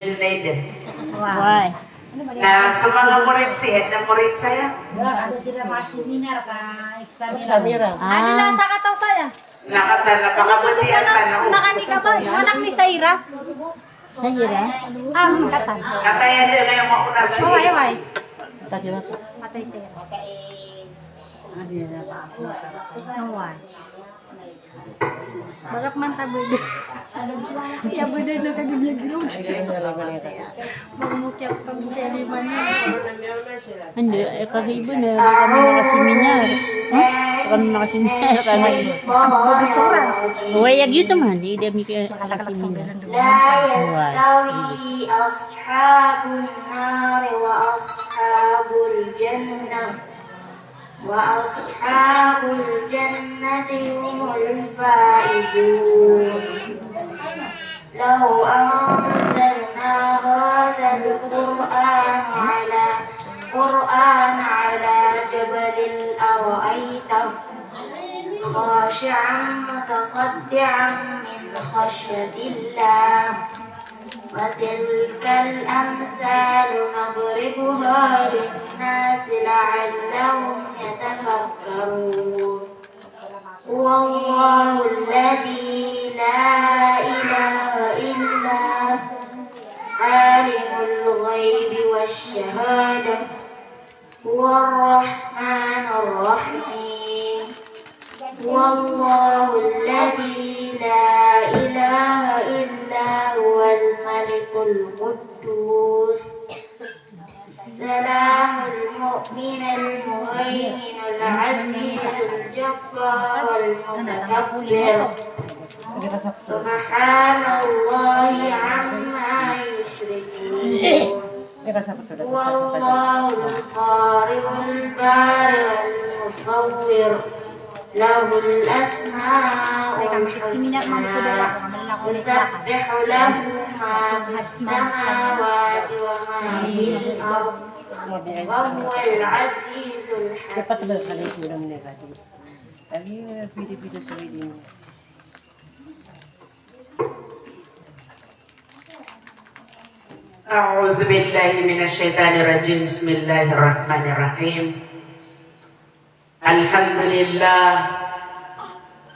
Junaid. Why? Na sumanga murid si Edna murid saya. Ada sila mga seminar ka Samira. Ah, lang sa kataw saya. Napakabutihan tanong. Nakanika ba? Anak ni Saira. Sahira? Katan. Katayan din na yung mauna si. Ay. Tadi na to. Matay Saira. Adi na pa. Naway. Bagak man tabod. Ya beda na kagibya gilom. Magmukyap ka buti di mana. Hindi, kasi iba na kami nakaseminar. Kami nakaseminar kami. Besuran. Wayag yun naman, hindi kami nakaseminar. لا يستوي أصحاب النار وأصحاب الجنة هم الفائزون لو أنزلنا هذا القرآن على جبل لرأيته خاشعا متصدعا من خشية الله وتلك الأمثال نضربها للناس لعلهم يتفكرون هو الله الذي لا إله إلا عالم الغيب والشهادة هو الرحمن الرحيم هو الله الذي لا إله إلا هو الملك القدوس السلام المؤمن المهيمن العزيز الجبار المتكبر سبحان الله عما يشركون هو الله الخالق البارئ المصور له الأسماء الحسنى يسبح له ما في السماوات وما في الأرض وهو العزيز Dapat ba sa الحكيم kurang negatif? Lagi video-video sa reading. أعوذ بالله من الشيطان الرجيم بسم الله الرحمن الرحيم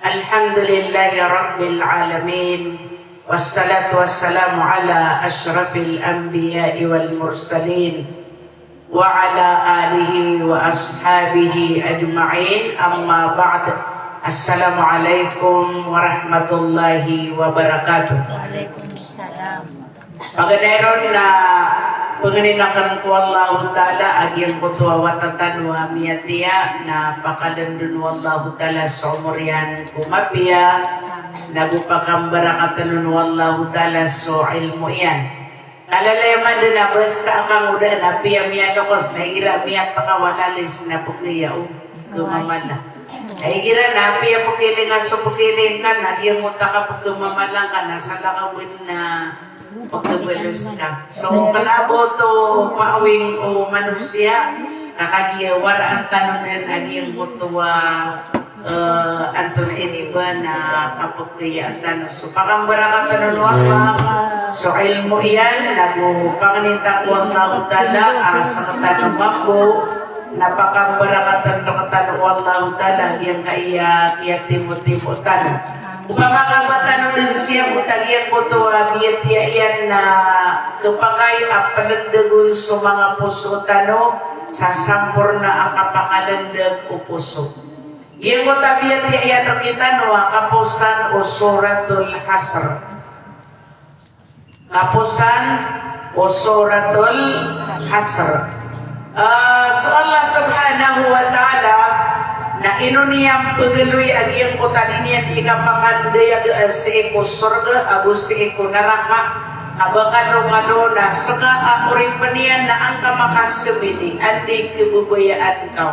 الحمد لله رب العالمين والصلاة والسلام على أشرف الأنبياء والمرسلين وعلى آله وأصحابه أجمعين أما بعد السلام عليكم ورحمة الله وبركاته. Waalaikumsalam. Pagadaron na panganinakan ko Allah Ta'ala agyang kutuwa watatan wa miyatiya na pakalandun wallahu Ta'ala sa umuryan kumapiya nagupakambara katanun Ta'ala sa ilmu yan. Kalalayaman din na basta kang uda na piya miya lokos na ira miya takawalalis na pukriya o gumamala. Ay gira na piya pukiling aso pukiling ka na agyang mutaka pagdumamalang ka na sa lakawin na pagkabalas ka. So, kalabo to paawing o manusya, nakagiyawar ang tanong yan, aging mutuwa anto na iniba na kapag kaya ang tanong. So, pakambara ka tanong so, ilmo yan, panganita ko ang nautala, sa katanong ako, napakambara ka tanong ang nautala, yung kaya timo-timo tanong. Umamakabatanong din siya mutagyan ko to biyatiyan na kapagay palandagun sa mga puso tano sa sampur na kapakalandag o puso. Yung mo tabiyatiyan na kita no kapusan o suratul hasr. Kapusan o suratul hasr. So Allah subhanahu wa ta'ala na inuniyang pagaloy agiyang kutaninian ikapakandayag sa iko surga agus sa iko naraka kabakalo-kalo na saka akurin pa niyan na ang kamakasabili andi kibubayaan kau.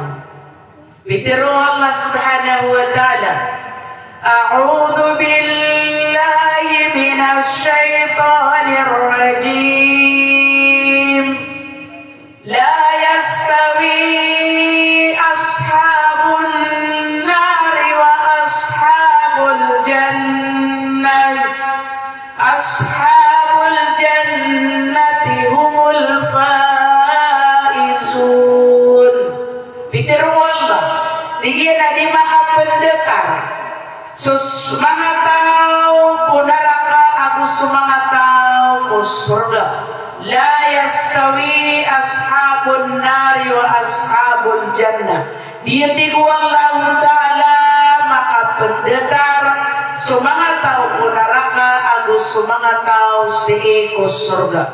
Bitiro Allah subhanahu wa ta'ala A'udhu billahi minash shaitanir rajim La yastawi ashabun nari wa ashabul jannah أصحاب الجنة Sus mga tao ko naraka agus mga tao ko surga. La yastawi ashabun nari wa ashabul jannah. Diyanti ko Allah Ta'ala makapendetar mga tao ko naraka agus mga tao si ko surga.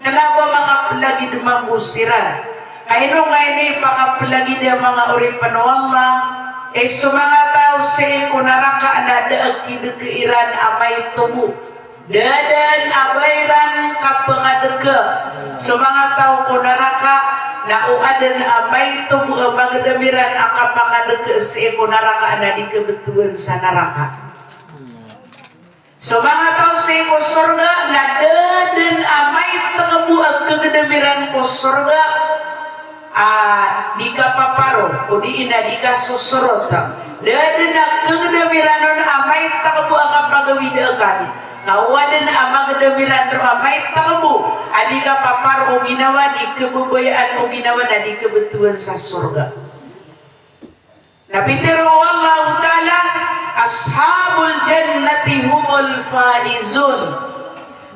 Kenapa makapelagi demang busiran? Kaino nga ini pakapelagi dia mga uripan Allah. Mga tao si ko naraka na daag kidekeiran amay tumu. Dadan abayran kapakadeke. Mga tao ko naraka na uadan amay tumu magdamiran akapakadeke si ko naraka na di kebetulan sa neraka. Mga tao si ko surga na dadan amay tegebu ag kegedamiran ko surga. Di kapaparo o di ina di kasusurot. Dadan na kegedamiran amay tegebu ag pagawidakan. Kawadan amang gedemiran ramai tamu adika papar o ginawa di kebubayaan o ginawa na di kebetulan sa surga. Napitero Allah Ta'ala ashabul jannati humul faizun.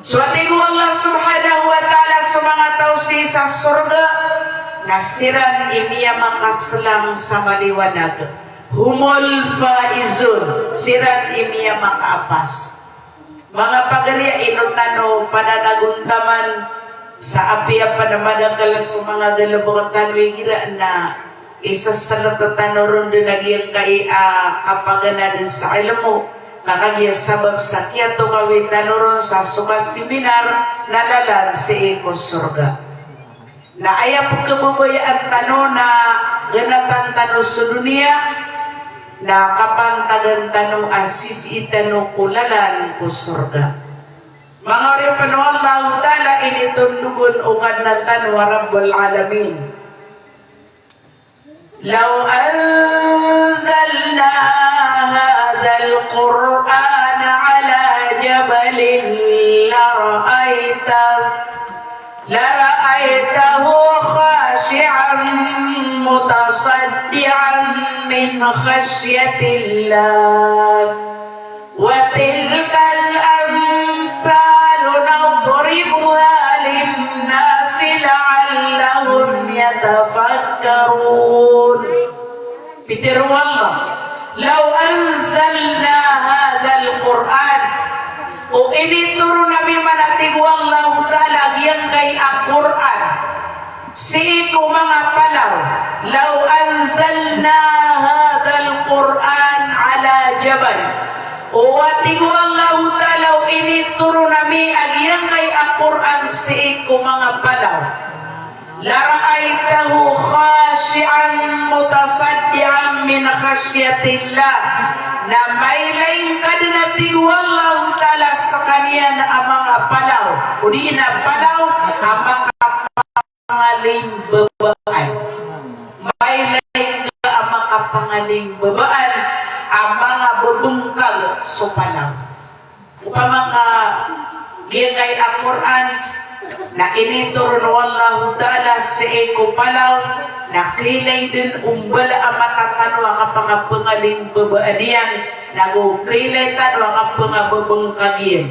Suatiku Allah Subhanahu wa Ta'ala semangat tau si sa surga nasiran imia makaselang sama liwanag. Humul faizun siran imia makaapas. Mga pagaria inutano pada naguntaman sa api apa namada kalas mga galabatan wigira na isa sa latatano ron din nagyang kay kapagana din sa ilmo kakagya sabab sakya to kawitano ron sa sukas seminar nalalan si Eko Surga. Na ayap kebubayaan tano na ganatan tano sa dunia na kapantagan tanong asis itanong kulalan ko surga. Mga ripan Allah Ta'ala initundugon ungad na tanong Rabbul Alamin. Law anzalna hadhal Qur'an ala jabalin lara'aytahu khashi'an mutasaddian min khasyatillah wa tilkal amsalu nadribuha linnasi la'allahum yatafakkarun. Pitir wallah law anzalna hadzal Qur'an o ini turun nabi manating wallahu ta'ala yang kay Al-Qur'an si ko mga palaw law anzalna hadzal Qur'an ala jabal o ating wallahu ta'ala ini turun nabi yang kay Al-Qur'an si ko mga palaw lara'aytahu khashi'an mutasaddian min khasyatillah na may lain kadnating wallahu ta'ala sa kaniyan ang mga palaw uli na palaw ang makapangaling babaan may lain ka ang makapangaling babaan ang mga babungkag so palaw upang giyagay ang Quran na initurun wallahu ta'ala sa eko palaw na kilay din umbala ang matatanwa kapag pangaling babaadiyan na kilay tanwa kapag babangkagyan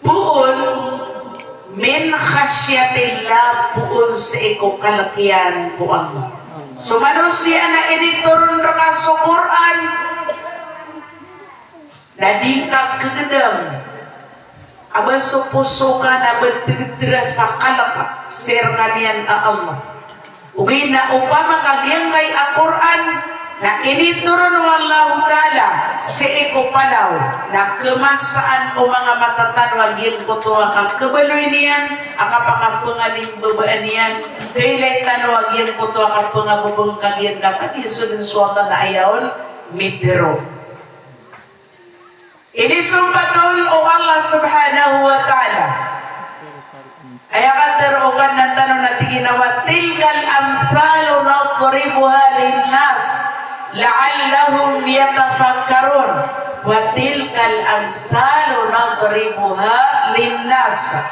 puon min khasyatillah puon sa eko kalakian po Allah so manusia na initurun raka sa Quran na di ka kagedam aba supuso ka na bertigdra sa kalaka sir kanian Allah ugi na upama kagyang kay Al-Quran na initurun wallahu ta'ala si eko palaw na kemasaan o mga matatanwag yung kutuwa ka kabaloy niyan akapangapungaling babaan niyan kailay tanwag yung kutuwa ka pangabubong kagyan na kagisun suwata na ayaon mitero. Ini sumpatun o Allah subhanahu wa ta'ala ay akaterogan ng tanong na tiginawa tilkal amthalu nadribuha linnas la'allahum yatafakkarun wa tilkal amthalu nadribuha linnas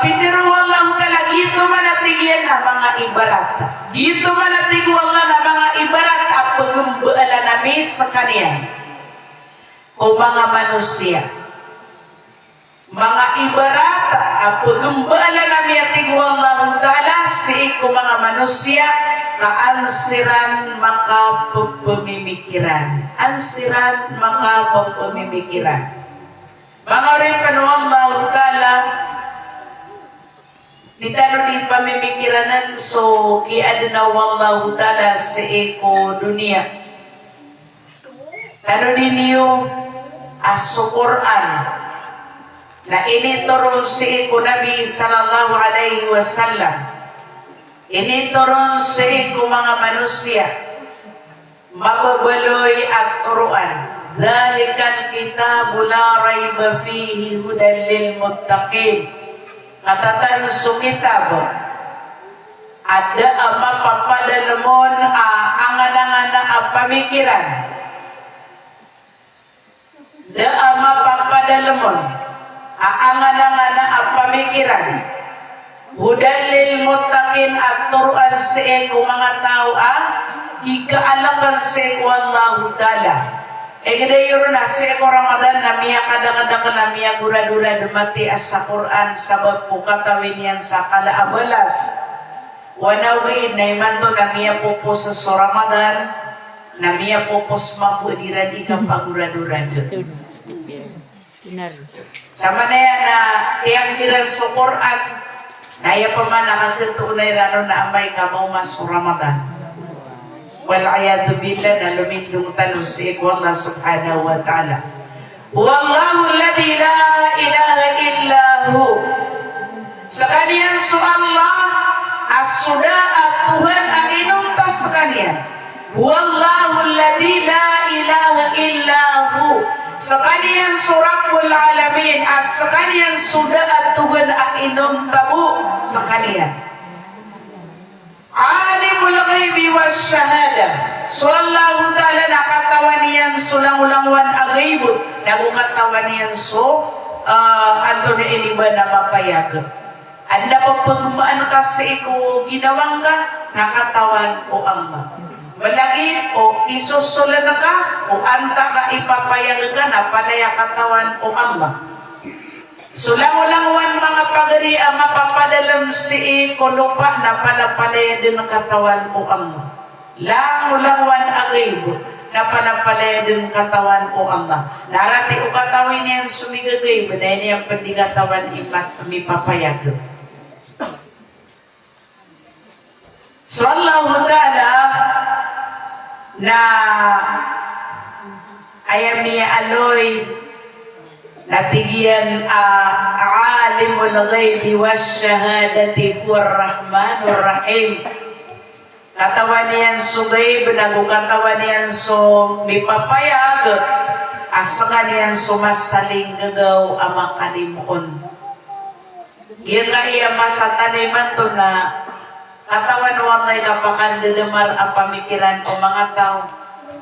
pitiro Allah ta'ala gito manatigyan ang mga ibarat gito manatigyan Allah na mga ibarat at pagumbaala namin sa kaniya ko mga manusia. Mga ibarat apo gembala nami ating wallahu ta'ala si ko mga manusia kaansiran maka pemimikiran. Ansiran maka pemimikiran. Mga rin wallahu ta'ala ditano di pamimikiranan so ki adna wallahu ta'ala si ko dunia. Tano diniyo aso Quran na ini turun si iku Nabi sallallahu alaihi wasallam. Ini turun si iku mga manusia mababaloy at turuan. Dalikan kitabul la raiba fihi hudan lil muttaqin. Katatan su kitab ada mapapadalmon angan-angan pamikiran. Da mapapadalmon angan-angan pamikiran hudan lil muttaqin at turuan sa mga tao kikaalakan sa wallahu ta'ala gadayon na sa Ramadan na miya kadang-kadang na miya gura-dura dumati as sa Quran sabab po katawin yan sa kalaabalas wanawin na iman to na miya po sa Ramadan na miya po mabudira di ka pagura-dura sama na yan na tiyang bilang sa Quran na iya pa man nakagtunay rano na amay kamaw mas Ramadan wal'ayadu billah na lumindong tanong si Allah subhanahu wa ta'ala wallahu alladhi la ilaha illahu sa kaniyan su Allah as-suda at Tuhan ang inuntas sa kaniyan wallahu alladhi la ilaha illahu sa kaniyang Rabbul Alamin at sa kaniyang suda at Tuhan ang inuntabu sa kaniyan alimul ghaibi was shahada so Allah ta'ala nakatawan niyan sulang-ulangwan ang ghaibut nagukatawan niyan so anto na iniba na mapayag anda pagpagmaan kasi ko ginawang ka nakatawan o Allah malagit o isusulan ka o anta ka ipapayag ka na palaya katawan o Allah. Sulang-ulangwan mga pagari ang mapapadalam si lupa na palapalaya din ang katawan o Allah. Lang-ulangwan agaybo na palapalaya din ang katawan o Allah. Narati o katawin niyan sumigagaybo na yun yung pandigatawan ipapayag. So Allah ta'ala na ayamiya aloy natigian alimul ghaibi was shahadati huwar rahmanur rahim katawan niyan so ghaib katawan niyan so mipapayag asakan niyan so masaling gagaw ama kalimon yan nga iya masataniman to na katawan walay kapakan dedemar ang pamikiran o mga tao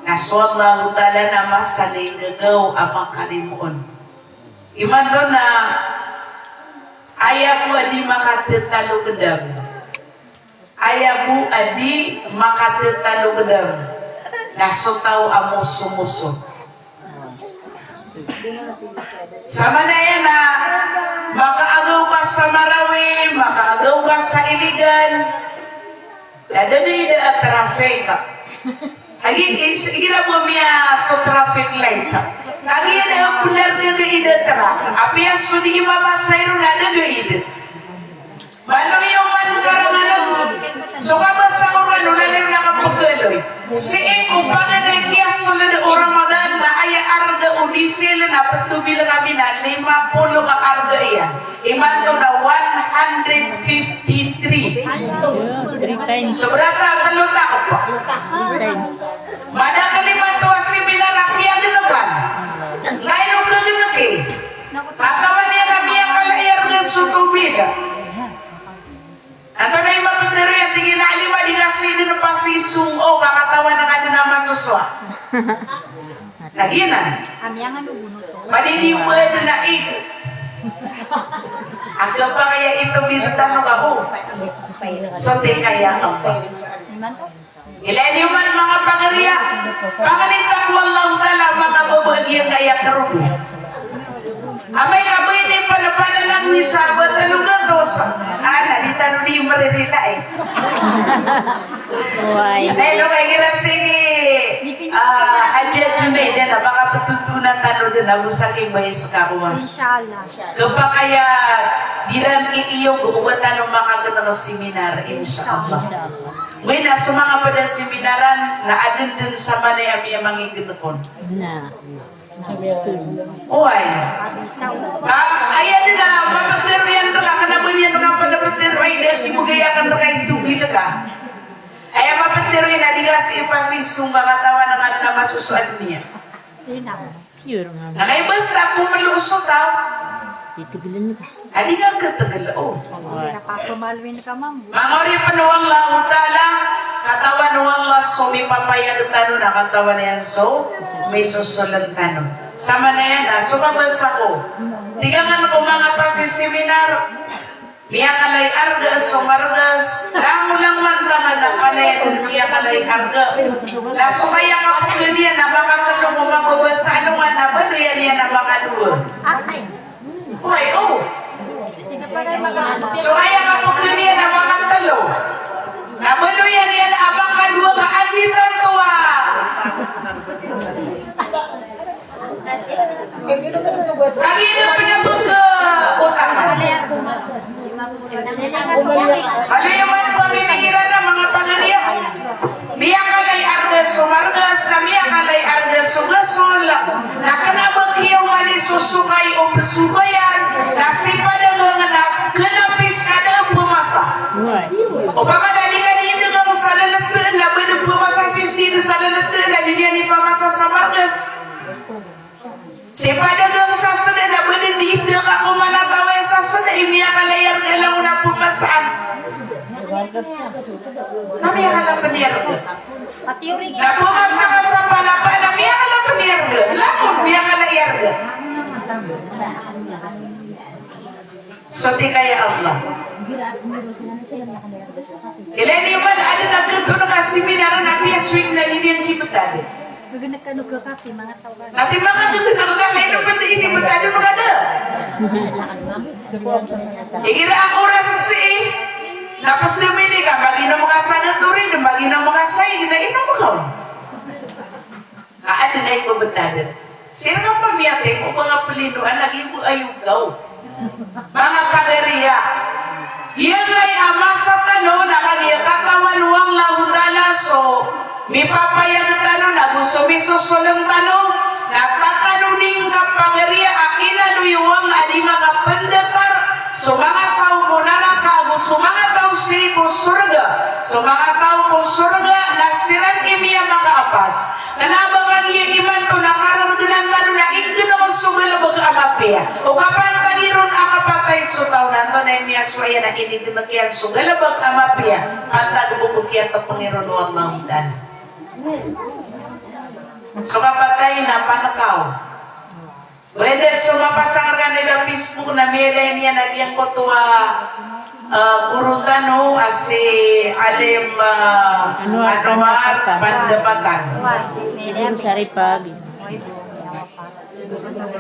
na swallahu ta'ala na masaling gagaw ang kalimuon. Iman doon na ayaw mo adi makatitalugdam. Ayaw mo adi makatitalugdam. Nasutaw amo sumuso. Sama na yan na makaagaw ka sa Marawi, makaagaw ka sa Iligan, dadagay na at traffic ka. Igila mo miya sa traffic light ka. Ang yan ang pular nyo ida traffic. Apiyan so di imamasayro na nagayid. Malo yung man karangalan. So kabasa ko ano lalim na kapagaloy. Siin kung panganay kiyaso na Ramadan na ay arga o diesel na patubil kami na 50 ka arga iyan. Iman to na 153. Sobrata taluta ko po. Madakaliman to ang similar akya ginaban. Ngayon ka ginagi. Katawan niya na biya kalayar ng sutubida. Ang tanay mapitero yan, tingin na alima di kasi ng pasisung o kakatawan na ka na masuswa. Naginan. Amiyang ano bunot to? Madiniwad na ito. Ang pa kaya ito binutano ka po. So, di kaya ang pa. Iman to? Ilan yuman mga pagariya. Panganitak wallahu ta'ala mga babagyang kaya karubo. Amay aboy ni pala lang ni sabat talungan dos. Ana di tanong di maririla eh. Why? Dahil kay kira sige Adja Junay na baka patutunan tanong din ako sa kibayis ka ko. Inshallah. Kapag kaya diran iyong guubatan ng makaganda ng seminar inshallah. May nasa mga pada seminaran na adin din sa manay ami ang mga ginukon. Na. Uy. Abisaw. Ayan na, mapagdero yan ka, kanabon yan ka pa napagdero ay dahil kibugayakan na kayo tubig ka. Ay, mapagdero yan, adigas ipasisong katawan ng ano na masusuan niya. Tinang. Pure nga. Nakaibasta kung malusot tao. Dito bilan niyo. Adi nga katagal o. Hindi na pa pumalwin ka, ma'am. Mangori panuwang lautala, katawan nuwang laso, may papayag tano na katawan na yan so, may susulan tano. Sama na yan ha, sumabas ako. Tigangan ko mga pasiseminar, miya kalay argas, sumargas, lang man taman na kalay, miya kalay arga. Sumaya ka po ganyan na makatalo mo mababasa alungan na ba, yan yan na makaduwa. Ay. Uy, oh. Hindi ka pa kayo mag-ano. So ayaw ka po ganyan na makatalo. Nabalo yan abang kadua ka aditan tuwa. Lagi na pinabog ka utakan. Ano yung mga pamimigiran ng mga pangariya? Miya kalay argas sumargas na miya kalay argas sugasol. Nakanabag iyong mali susukay o pasubayan. Nasipa ng mga nakalapis ka na pumasa. Why? O baka dali ka dito ng salalatan, laban ng pumasa si Sino salalatan, dali niya ni pamasa sa margas. Si padagang sasada, laban ng dito ka kumanataway sasada, imiya ka layar ka lang na pumasaan. Namiya ka lang paniyar ko. Na pumasa ka sa palapa, namiya ka lang paniyar ko. Lakot, miya ka layar ka. So di kaya Allah. Ilan naman, ano nagkanto na ka seminaran na piya swing na niliyan kibutado. Gaganag ka nagkakaki, mga tawagan. Nati mga gaganag ka, kayo na pala inibutado mga na. Igira ang oras sa si, napasumili ka, mag-inom ka sa gaturin, mag-inom ka sa gina-inom ka. Ano na yung bubutado. Sino nga pamiyate ko mga palinuan, naging ayugaw. Mga pagariya, yan ay ama sa tano na kaniya katawan wang laudala so may papayag tano na gusto misusulang tano natatanuning kapagariya akinanuyuwang adi mga pendatar so mga tao ko narakago so mga tao si ko surga so mga tao ko surga nasiran imiya mga apas nanabangan iya iman to nakararaganan tano na igdunang sugalabag amapia o kapag taniron akapatay so tao nanto na imiya swaya na inigdunagyan sugalabag amapia pantagubukukyan to Panginoon Allahum dan so kapatay na panakaw pwede sumapasang ka nila Facebook na millennia nagyang ko tuwa kurutano asi alim anuar pandapatan Yung saripag.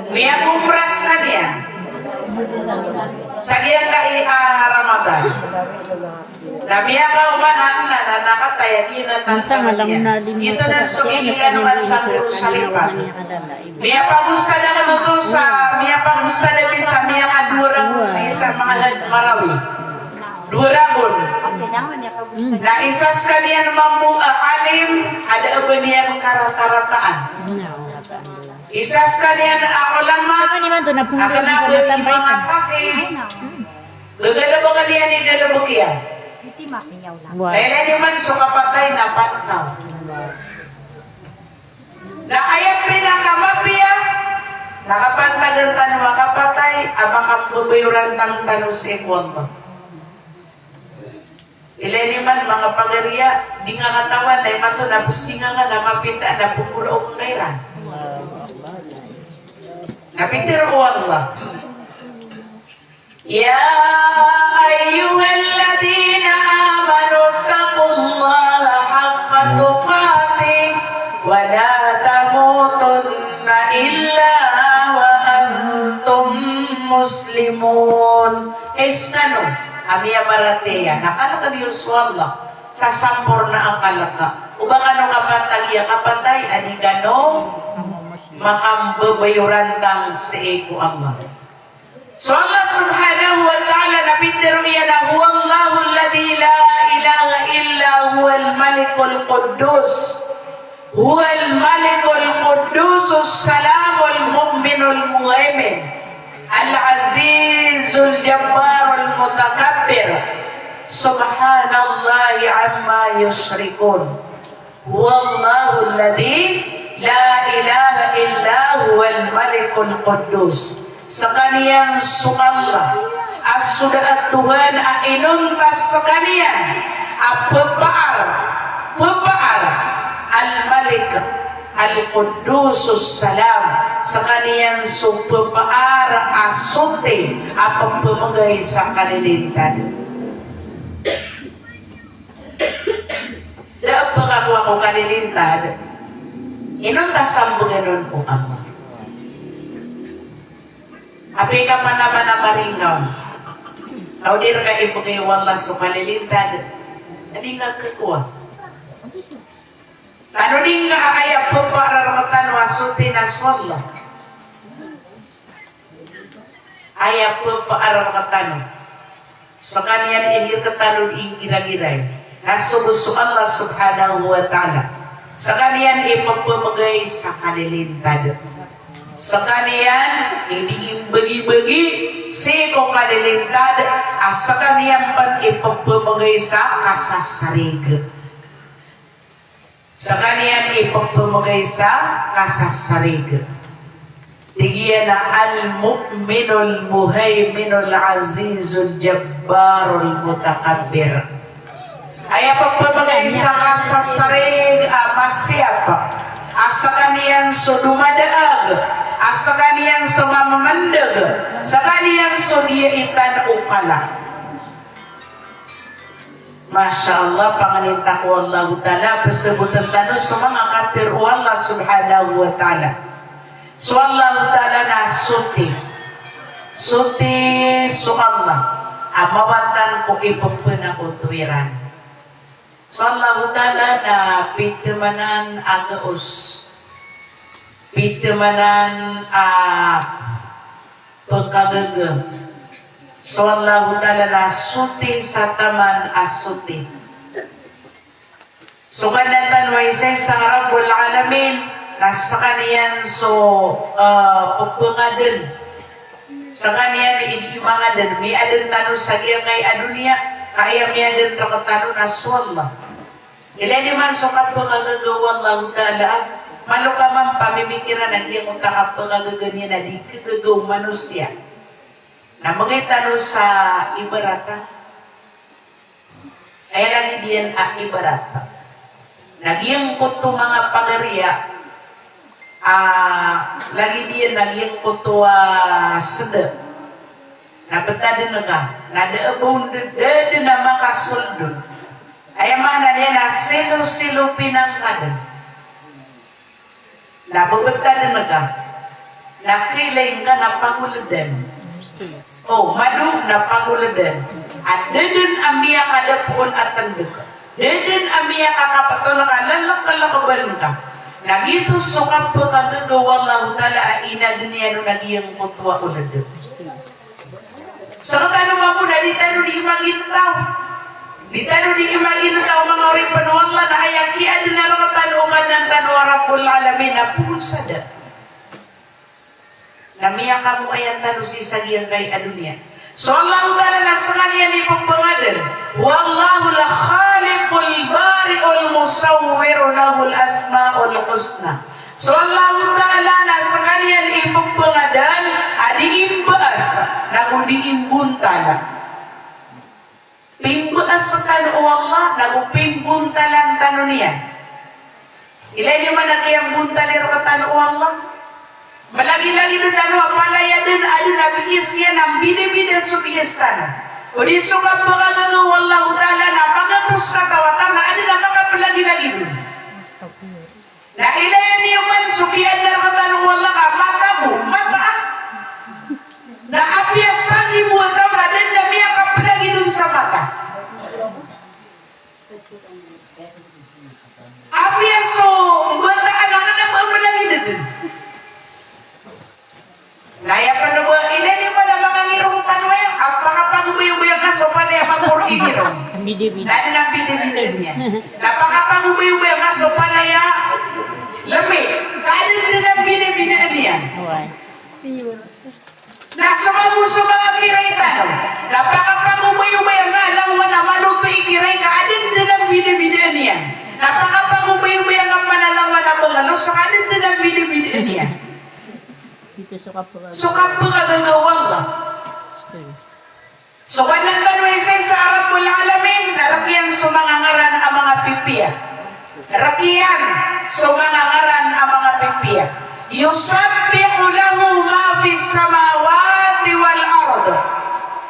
miya kumpras ka niya sagyan ka Ramadan na miya ka umanan na nakataya di na tantangan ito na sumigilan naman sa salipag miya pa gusta na katutol sa miya pa gusta na bisa miya ka durang si sa mga marawi duragon na isas ka niyan alim ada ba niyan karata-rataan isas ka niyan ako lang Ako naman to, napunta ako na sa ba mga yung mga atake gagalabang ka niyan igalabang yan Iti makiyaw lang. Why? kailan naman so kapatay na panakaw na ayat pinakamapia nakapantagan tanong makapatay abang kapubayuran tang tanong si Ekwondo ilan naman mga pagariya di nga katawan na iman to napusinga nga na mapita na pupulaw kong kairan napitir ko Allah ya ayyuhalladina amanu taqullaha haqqa muslimun. Kano, amiya barateya, nakalaka Diyos wallah, sa sampor na ang kalaka. Ubang ano kapatay, kapatay, ani gano, makambabayurantang sa eko Allah. So Allah subhanahu wa ta'ala napitiro iyan huwa Allahu alladhi la ilaha illa huwa al-malikul quddus. Huwa al-malikul quddus as-salamul mu'minul muhaimin al-azizul jabbarul mutakabbir. Subhanallahi amma yushrikun. Huwa Allahu alladhi la ilaha illa huwa al-malikul quddus. Sa kaniyang sumalla as sudah at Tuhan inuntas sa kaniyan pepaar al-malik al-qudusus salam sa kaniyang pepaar asunti apang pemagay sa kalilintad. Da pagkakuha ko kalilintad inuntas ang bunganon ko Allah. Api ka pa naman na maringaw. Naudir ka ipo kayo wallah so kalilintad. Hindi nga kakuha. Tano din nga kaya po para rakatan wasuti na swallah. Ayaw po para rakatan. Sa kanyan ilir katano din gira-giray. Nasubuso Allah subhanahu wa ta'ala. Sa kanyan ipapamagay sa kalilintad. Sa kaniyan, hindi bagi-bagi siko kalilintad as sa kaniyan pan ipagpamagay sa kasasarig. Sa kaniyan ipagpamagay sa kasasarig. Tigiyan na al-mu'minul muhayminul azizul jabbarul mutakabbir. Ay pagpamagay sa kasasarig masyap. Asa kaniyang so dumadaag, asa kaniyang so mamamandag, sa kaniyang so diaitan ukala. Masya Allah, panganinta ko Allah Ta'ala, pasabutan tanos sa mga katiru Allah subhanahu wa ta'ala. So Allah Ta'ala na suti so Allah, amawatan ko ipagpuna ko tuwiran. So Allah Ta'ala na pitamanan agaos, pitamanan pagkagaga. So Allah Ta'ala na suti sa taman asuti. So kanatan wa isay sa Rabbul Alamin, nasa kaniyan so pagpungadan. Sa kaniyan idimangadan, may adan tanong sa kaya kay adunia, kaya may adan rakatano na swallah. Ilan naman so kapagagagawa Allah Ta'ala, malukaman pamimikiran na iya kung takapagagaganya na di kagagaw manusia. Na mga tanong sa ibarata, ay lagi diyan ibarata. Nagyang puto mga pagariya, lagi diyan nagyang puto sada. Napatadin na ka, nadaabong dada na makasuldo. Ay mana niya na silo-silo pinangkadan. Napabagtadan na ka, nakilayin ka na paguladan. Madu na paguladan. At dadun amiya kadapuon at tanduk. Dadun amiya kakapato na ka, lalak-kalakaban ka. Nagito sukap po kagagawa Allah Ta'ala ina dunia no nagiyang putwa ulad. Sa katanong mo na di tayo di imagin tao. Di tayo di imagin tao mga oring panuwala na ayaki adin na rin katanungan ng tanong Rabbul Alamin na pulsada. Namiya ka mo ayan tanong si Sagiyan kay adunia. So Allah Ta'ala na sa kanya may pagpangadan. Wallahu la khaliqul bari'ul musawwiru lahul asma'ul husna. So Allah Ta'ala na sa kanya ipagpangadan adiimbaas na kudiimbuntala. Pimbaas sa tanu Allah na kupimbuntalan tanu niya. Ilay naman na kayang buntalir ka tanu Allah. Malagi-lagi na tanu apalaya din adu nabi isya ng bide-bide subiistan. O di suka pagkagawa Allah Ta'ala na pagatus katawatan na adu na makapalagi-lagi din. Na ilayan niyo man sukian na katanu Allah ka mata mo, mata. Na apya sangi buat dan dami akan pelagi dun sa mata. Apya so benda alangan na pelagi dun. Naya penuh ini ni pada mga ngirong tanway. Apakah tahu bayang kaso pada yang mangkor ingirong. Bidi-bidi. Dan nabi desidennya. Apakah tahu bayang kaso pada ya lebih. Kadang dalam bini-bini alian. Why? Nah, sama musuh mga kiray tanong. Napakapangumay-umay ang alang na maluto ikiray kaadin dalam bini-bini niyan. Napakapangumay-umay ang manalang manabangalo sa kadin dalam bini-bini niyan. Dito suka po. Sukat po kagagawang ba? So, walang tanway sa Arab mula alamin, narakiyan sumangangaran ang mga pipiya. Rakiyan sumangangaran ang mga pipiya. Yusabbihu lahu ma fis samawati wal ard.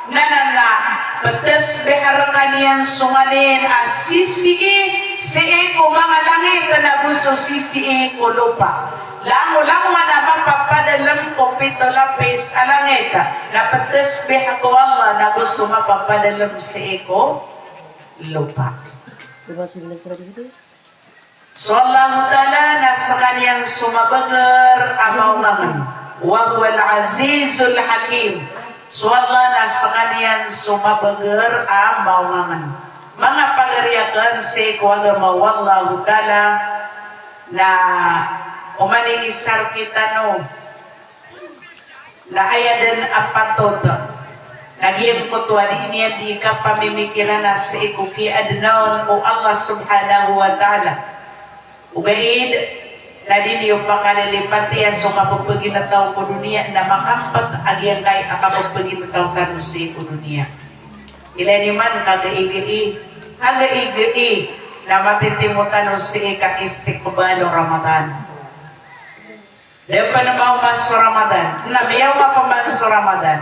Nanana betasbih kanian sunganin asisi ko mga langit na buso sisi ko lupa. Lango-lango na mapapadalam ko pito lapis alangit na betasbih ako Allah na gusto mapapadalam ko lupa. Diba sila dito? So Allah Ta'ala nasa kaniyang sumabagar amaw naman. Wa huwal azizul hakim. So Allah nasa kaniyang sumabagar amaw naman. Mga pagariyakan si kuwagama wallahu Ta'ala na umaningisar kita no na ayadan apatod. Nagyan ko tuwa ini di ka pamimikiran na sa ikuki adnaon o Allah subhanahu wa ta'ala. Ugaid na din yung pakalilipat niya so kapagpagin na tao ko dunia na makampat agyan kay kapagpagin na tao ka si ko dunia. Ilan naman kagaigi na matitimutan si ka-istikbalo Ramadan. Dahil pa naman mas Ramadan, namiyaw mapaman sa Ramadan.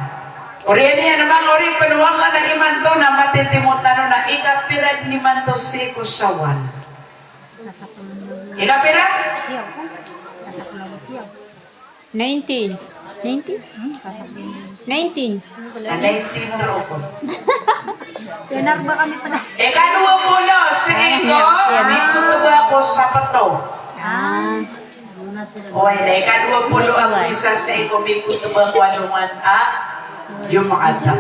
Uriyan niya naman uri panuwang na iman to na matitimutan na ikapirad ni man to si ko Shawwal. Ikapira? 19. 19? 19? Na 19 na ako. Yanak ba kami pa na? Ikaduwa pulo, sige ko, dito ba ako sa pato? Ah. Okay na, ikaduwa pulo ang isa sa iko, dito ba ako alungan, Jumata.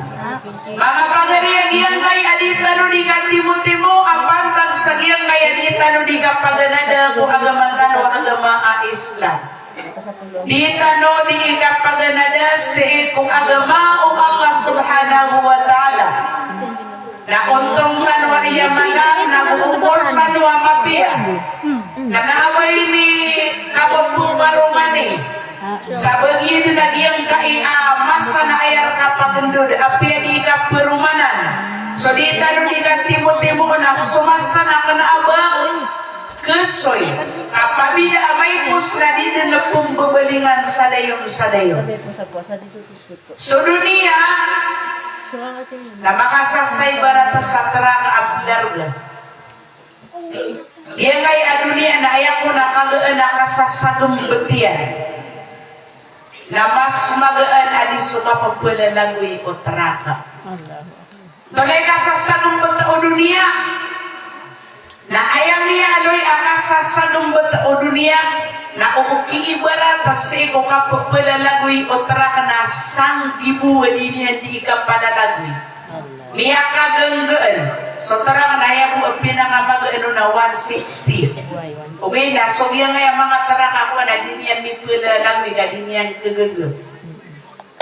Mga pangariang iyang kay adita no di ka timo-timo, ang pantag sa iyang kay adita no di ka paganada ko agamatan o agama Islam. Dita no di ka paganada sa ikong agama o Allah subhanahu wa ta'ala. Na untong tanwa iya malang, na uupor tanwa mapia. Kanaway ni kababumbarumani. Sa bagian nagyang masa na ayar kapagandod apya di ka perumanan. So di tano di ka timo-timo na sumasa na kanaabang kesoy. Kapabila amay pus na di na pumbabalingan sa dayon. So dunia na makasasay barata sa traka ablarga. Yang kay adunia na ayak ko nakagaan nakasasagong betian. Na mas magaan adi sumapagpalalangoy o traka. Bagay kasasagong bata o dunia. Na ayam niya aloy ang kasasagong bata o dunia. Na uuki ibarata sa iko kapagpalalangoy o traka na sang gibuwa di niya di ka palalagoy. Miya kaganggaan. So tarang na ayam mo ang pinangamagaan na 160. Okay na, so yung mga taraka ko na din yan may pala lang, din yan kagaga.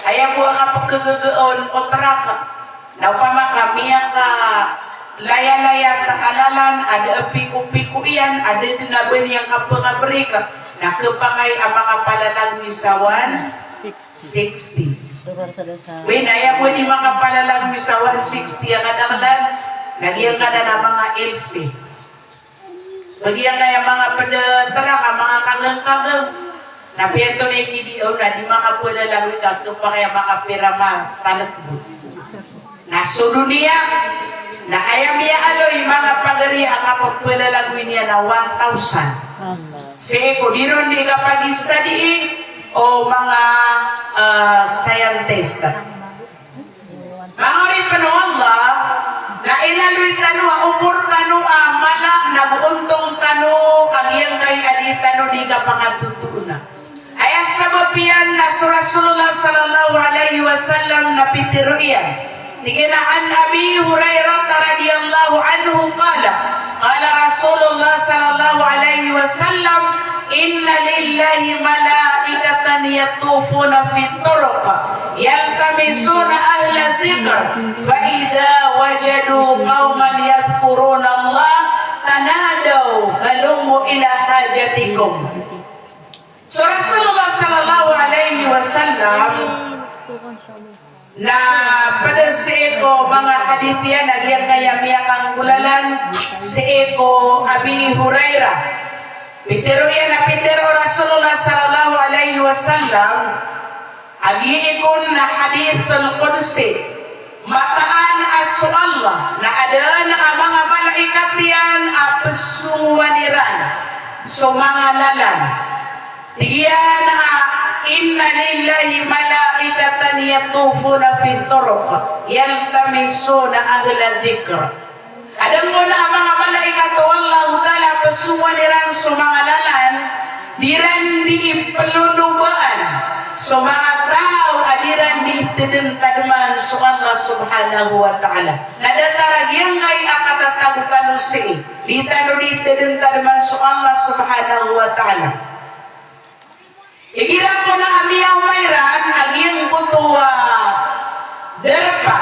Ayaw po ang kapagkagagaon o taraka. Naupama kami ang laya-laya takalalan, ada piku-piku iyan, ada dinaban yung kapangabrika, nakapangay ang mga palalang misawan 60. Win, ayaw po ni mga palalang misawan 60 ang kadanglan, nagyang ka na ng mga LC. Bagian kaya mga padatara mga kagang-kagang na piyento na ikidiyo na di mga pula lang wikag pa kaya mga pirama talatbo. Na so dunia na ayam ya aloy mga pagari ang kapagpula lang niya na 1,000. Si eko diron di ka pag-study o mga scientist. Mga rin pa Allah, na inalwi tanu, upur tanu, mala, nabuuntong tanu, kagyang kay aditanu, di ka pakatutuna. Ay sabab yan na Rasulullah sallallahu alaihi wasallam na pitiro yan. Tingnan an Abi Hurairah radhiyallahu anhu qala Rasulullah sallallahu alaihi wasallam inna lillahi malaikatan yatufuna fit turuq yaltamisuna ahla dzikr fa idza wajadu qauman yadhkuruna Allah tanadaw halummu ila hajatikum. So Rasulullah sallallahu alaihi wasallam na pada seeko mga hadithya nagyang kayamiyak ang bulalan seeko Abi Hurairah pitero yan na pitero Rasulullah sallallahu alaihi wasallam agiikon na hadithul qudsi mataan asu Allah na ada na ang mga malaikat yan apesungwaniran sumangalalan diyan na inna lillahi malaikatan yatufuna fit turuq yaltamisuna ahla dzikr. Adam mo na ang mga malaikat wallahu ta'ala pasuwaniran sumangalalan diran di pelulubaan so mga tao adiran di itidintadman so Allah subhanahu wa ta'ala nadataragyang ay akatatagutano si di tano di itidintadman so Allah subhanahu wa ta'ala. Igiran ko na amiyang mayran aging putuwa derpa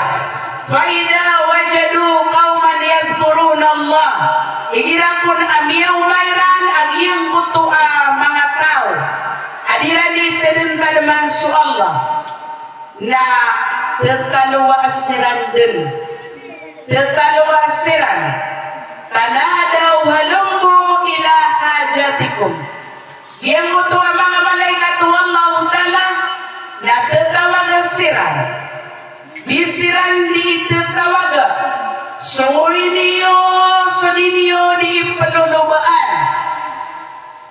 faida wajadu qauman yadhkuruna Allah. Igiran ko na amiyang mayran aging putuwa mga tao adiran itidintadman su Allah na tetaluwa asiran din tetaluwa asiran tanadaw halummu ila hajatikum. Yang mutu mga malaikat wallahu ta'ala na tetawaga siran disiran di tetawaga sumuliniyo sudiniyo di pelulubaan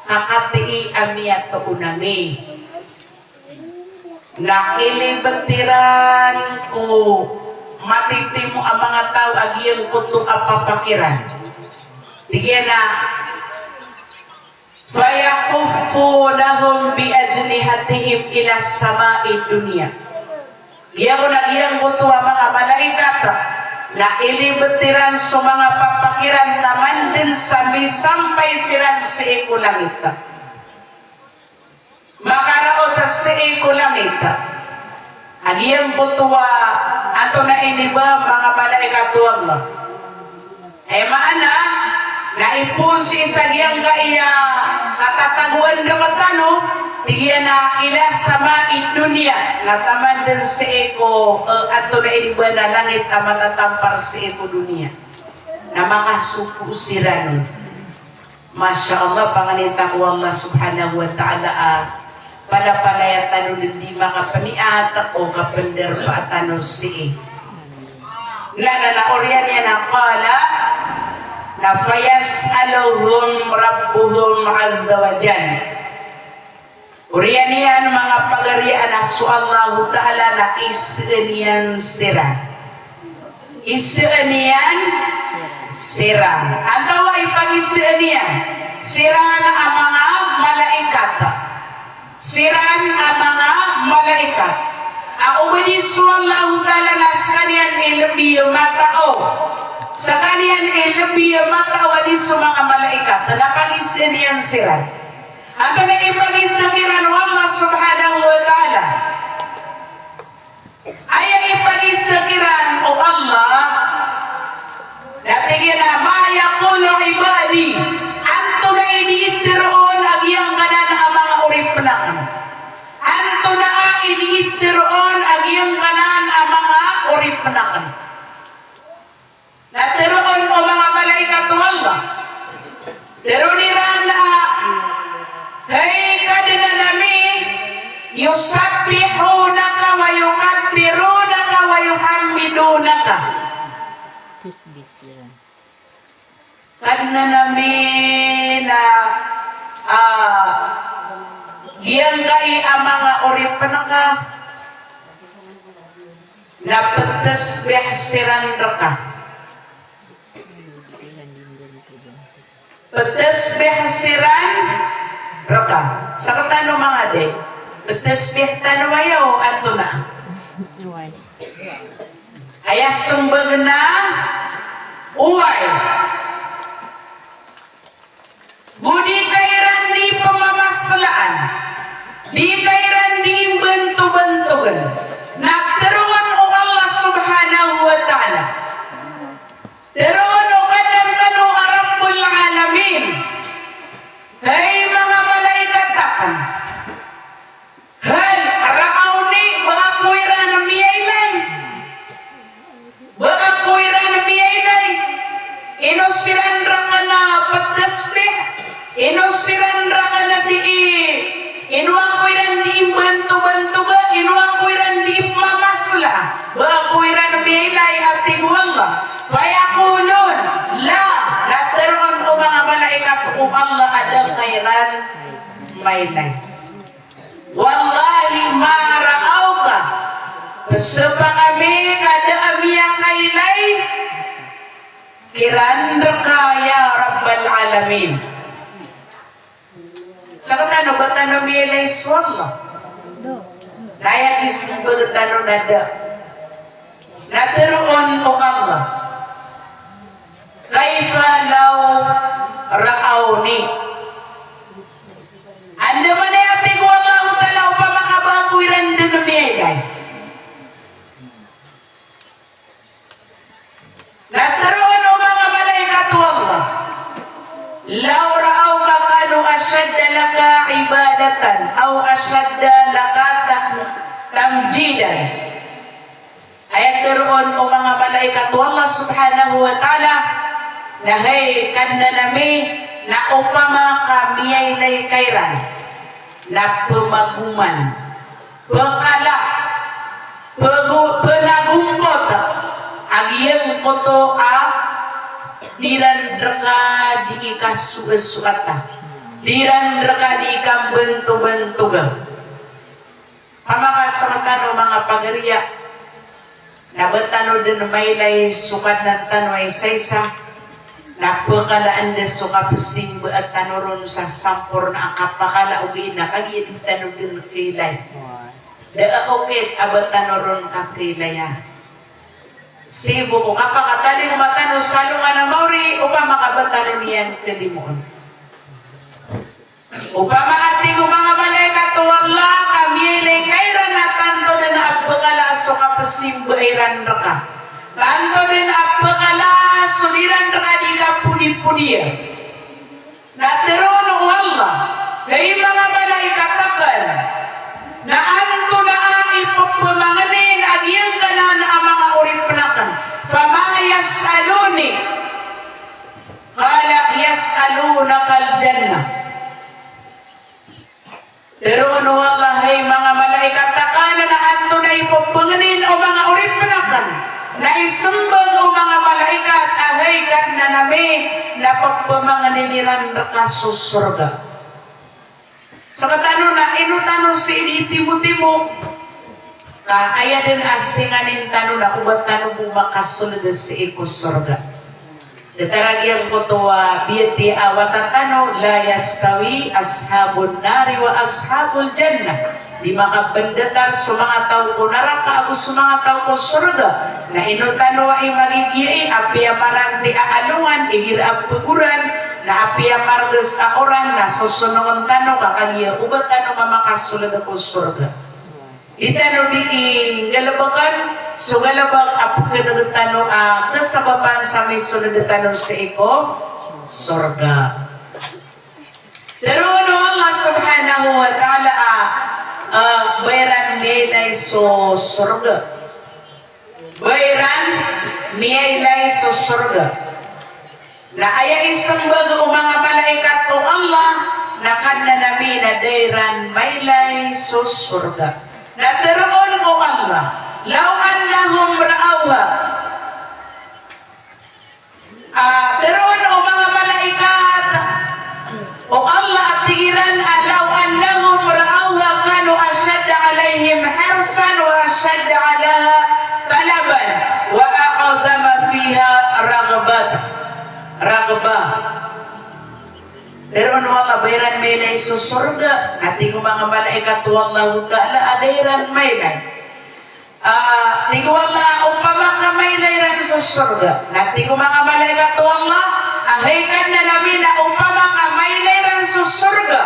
kakati amiyat unami na ilibetiran ko matitimu ang mga tao agiyang kutu apapakiran diyan na fayakuffunahum biajnihatihim ila samai dunia. Iyaw na iyang butuwa mga malaikat na ilibetiran sa mga papakiran taman din sa misampay siran sa ikulangit. Makaraot sa ikulangit. Ang iyang butuwa ato na iniba mga malaikat Allah. Ay maana naipun si sagyang kaya katataguan na katano tiyan na ila sama dunia nataman din sa eko ato na iniba na langit na matatampar sa eko dunia na makasupo siran. Masya Allah panganita ko Allah subhanahu wa ta'ala palapalayatan hindi makapaniat o kapanderpaatan si nananaoryan yan ang kala na fayas'aluhum rabbuhum azza wa jalla. Uriyan yan mga pagarian na su'allahu ta'ala na isiniyan sira. Isiniyan sira. Ang taway pag-isiniyan sira na ang mga malaikat. Sira ang mga malaikat. Ang umani su'allahu ta'ala na sa kaniyan ilbi matao. Sa kaniyan lebih matawa di mga malaikat na pag-isiniyan sila. At na ipag-isikiran Allah subhanahu wa ta'ala ay ipag-isikiran o Allah natigin na mayakulu ibadi anto na iniitiroon agyang kanan ang mga uripnakan anto na iniitiroon agyang kanan ang mga uripnakan na teroon o mga malaikat Allah teroniran hey kadina nami yusabbihunaka wa yukabbirunaka wa yuhammidunaka kadina nami na Giyang kay ang mga urip panaka napatasbih siran raka. Patasbih siran raka. Sa katano mga de, patasbih tano ayaw ato na. Uway. Ayas sumbag na uway. Budi kairan di pemamaslaan. Di kairan di bentu-bentugan. Nagteruan o Allah subhanahu wa ta'ala. Teruan o kadang tanong Rabbul Alamin. Hai mga malaikat akan. Hal ra'aw ni baka kuwira na miyaylay. Baka kuwira na miyaylay. Inusiran ra ka na patasbih. Inusiran ra ka na inuang kuwiran di bantu-bantu ba? Inuang kuwiran di mamasla. Baka kuwiran na miyaylay ating wallah. Fayakulun la nataron o mga malaikat o Allah adang kairan maylay. Wallahi maraaw ka. Sebab kami kada amia kailay kiranda kaya Rabbal Alamin. Sa katano batano milay swalla. Layak isang batano nada. Nataroon o Allah. Kaifa law ra'awni. Anda man ay ating wallahu ta'ala upang makabakuiran din na miyagay. Nataroon o mga malaikat wallah. Law ra'aw ka kanu asyadda laka ibadatan aw asyadda laka tamjidan. Ayat teruon o mga malaikat wallah subhanahu wa ta'ala na hey kanna nami na upama kamiyay lay kairan na pemaguman pekala penagumpot agiyang koto a dirandraka di ikasuasuata dirandraka di ikang bentu-bentuga pamakasangatan o mga pagariya nabatano din maylay sukat ng tanway saysa napakalaan da suka pusing at tanoron sa sampor na akapakala ugiin na kagiyat tanog din kilay da akokit abat tanoron kakilaya sibo ko kapakataling matano salungan na mauri upa makabatano niyan kalimuon upa maating mga malaikat wallah kamilay kairan na tanto na naapakala suka pusing bairan raka tanto din apakala suliran raka di kapuni-punia nateron Allah kay mga malaikat akan na anto na ang ipagpamanganin agiyang kanan ang mga urip nakan fama yasaluni kala yasalunaka al-jannah teron Allah hay mga malaikat akan na anto na ipagpamanganin o mga urip nakan na isumbag o mga malaikat ahay kat na nami na pagpamanganiniran ka susurga. Sa katano na inutano si itimo-timo ka aya din asinganin tano na ubat tano bumakasunod si ikusurga. Dataragyang kutuwa biyati awatatano la yastawi ashabun nari wa ashabul jannah. Di makabandatar sa mga tao ko naraka ako sa mga tao ko surga na inutano ay maligiyay api amaranti aalungan igir apuguran na api amargas aoran na susunungan tano kakagiya ubat tano mamakasulad ako surga itano di galabakan so galabang apo kinagtano kasabapan sa may sunod tano sa iko surga pero ano Allah subhanahu wa ta'ala bayran milay so surga bayran milay so surga na aya isang bago mga malaikat o Allah na kanna nami na dayran milay so surga na teroon o Allah law annahum ra'awha teroon o mga malaikat o Allah at tigiran law annahum ra'awha Teron wala bayran maylay sa surga. Ating mga malaikat wallahu ta'ala adayran maylay. Tingwala upama ka maylay ran sa surga. Nating mga malaikat wallah ahaykan na namin na upama ka maylay ran sa surga.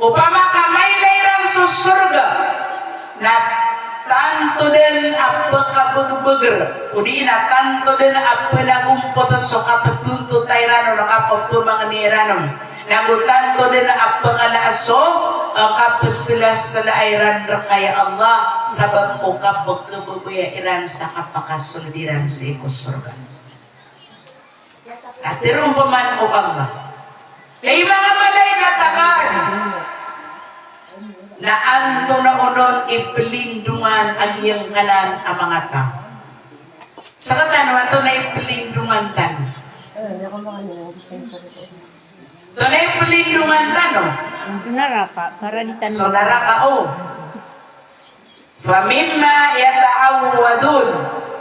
Upama ka maylay ran sa surga. Na tanto din apa kabeg-beger udi na tanto din apa nagumpot so kapetunto tayrano nakapapumang niranon nagutanto din apa kalaaso kapeslas sa lairan kaya Allah sabab ko kapagkababairan sa kapakasuldiran sa ikusurga at tirong paman o Allah kay mga malaikat akan na anto na unon ipelindungan agiyang kanan ang mga tao. Sa katanuan to na ipelindungan tan. To na ipelindungan tan, no? Naraka, para di tanong. So naraka, oh. Famimma yata'awadun.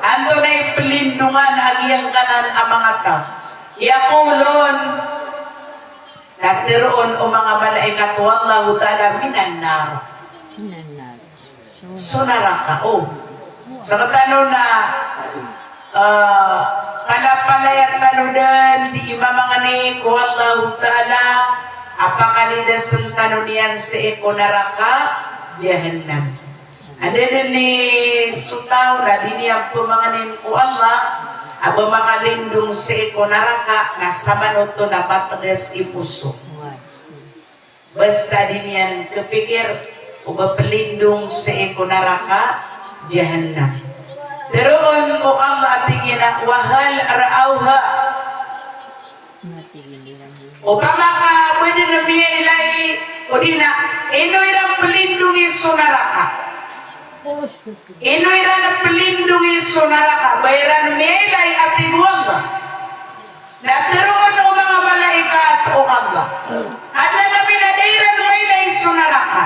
Anto na ipelindungan agiyang kanan ang mga tao. Yakulon, natiroon o mga malaikat wallahu ta'ala minan nar. So naraka o. Sa katano na palapalayat tano din di imamangani ko wallahu ta'ala apakalidas ng tano niyan sa eko naraka jahannam. Ada din ni sutaw na di niyang pumanganin ko Allah aba makalindong sa eko naraka na samanot to na matagas ipuso. Basta din yan kepikir o pelindung sa eko naraka jahannam. Teroon o Allah atingin na wahal arauha o pamaka pwede na biya ilay o di na inoirang pelindungi sa naraka. Inoirang pelindungi sa naraka bayran melay at inuwang ba na teroon o mga malaikat o Allah at na namin na dairan maylay sa naraka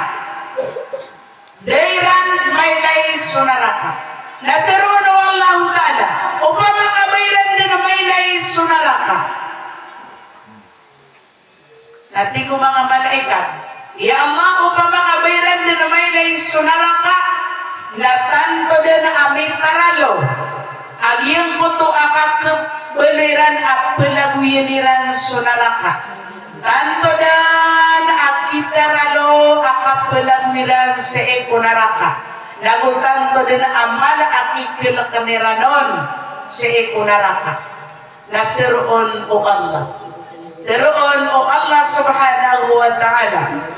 dairan maylay sa naraka na teroon o Allah ta'ala o pamakabayran din na maylay sa naraka natin ko mga malaikat ya Allah o pamakabayran din na maylay sa naraka na tanto din na amitaralo agyang puto akakap beliran at pelaguyaniran sunaraka. Tanto dan akitaralo akapelaguiran sa ekunaraka. Nagutanto din amala akikilkaniranon sa ekunaraka. Natiroon o Allah. Tiroon o Allah subhanahu wa ta'ala.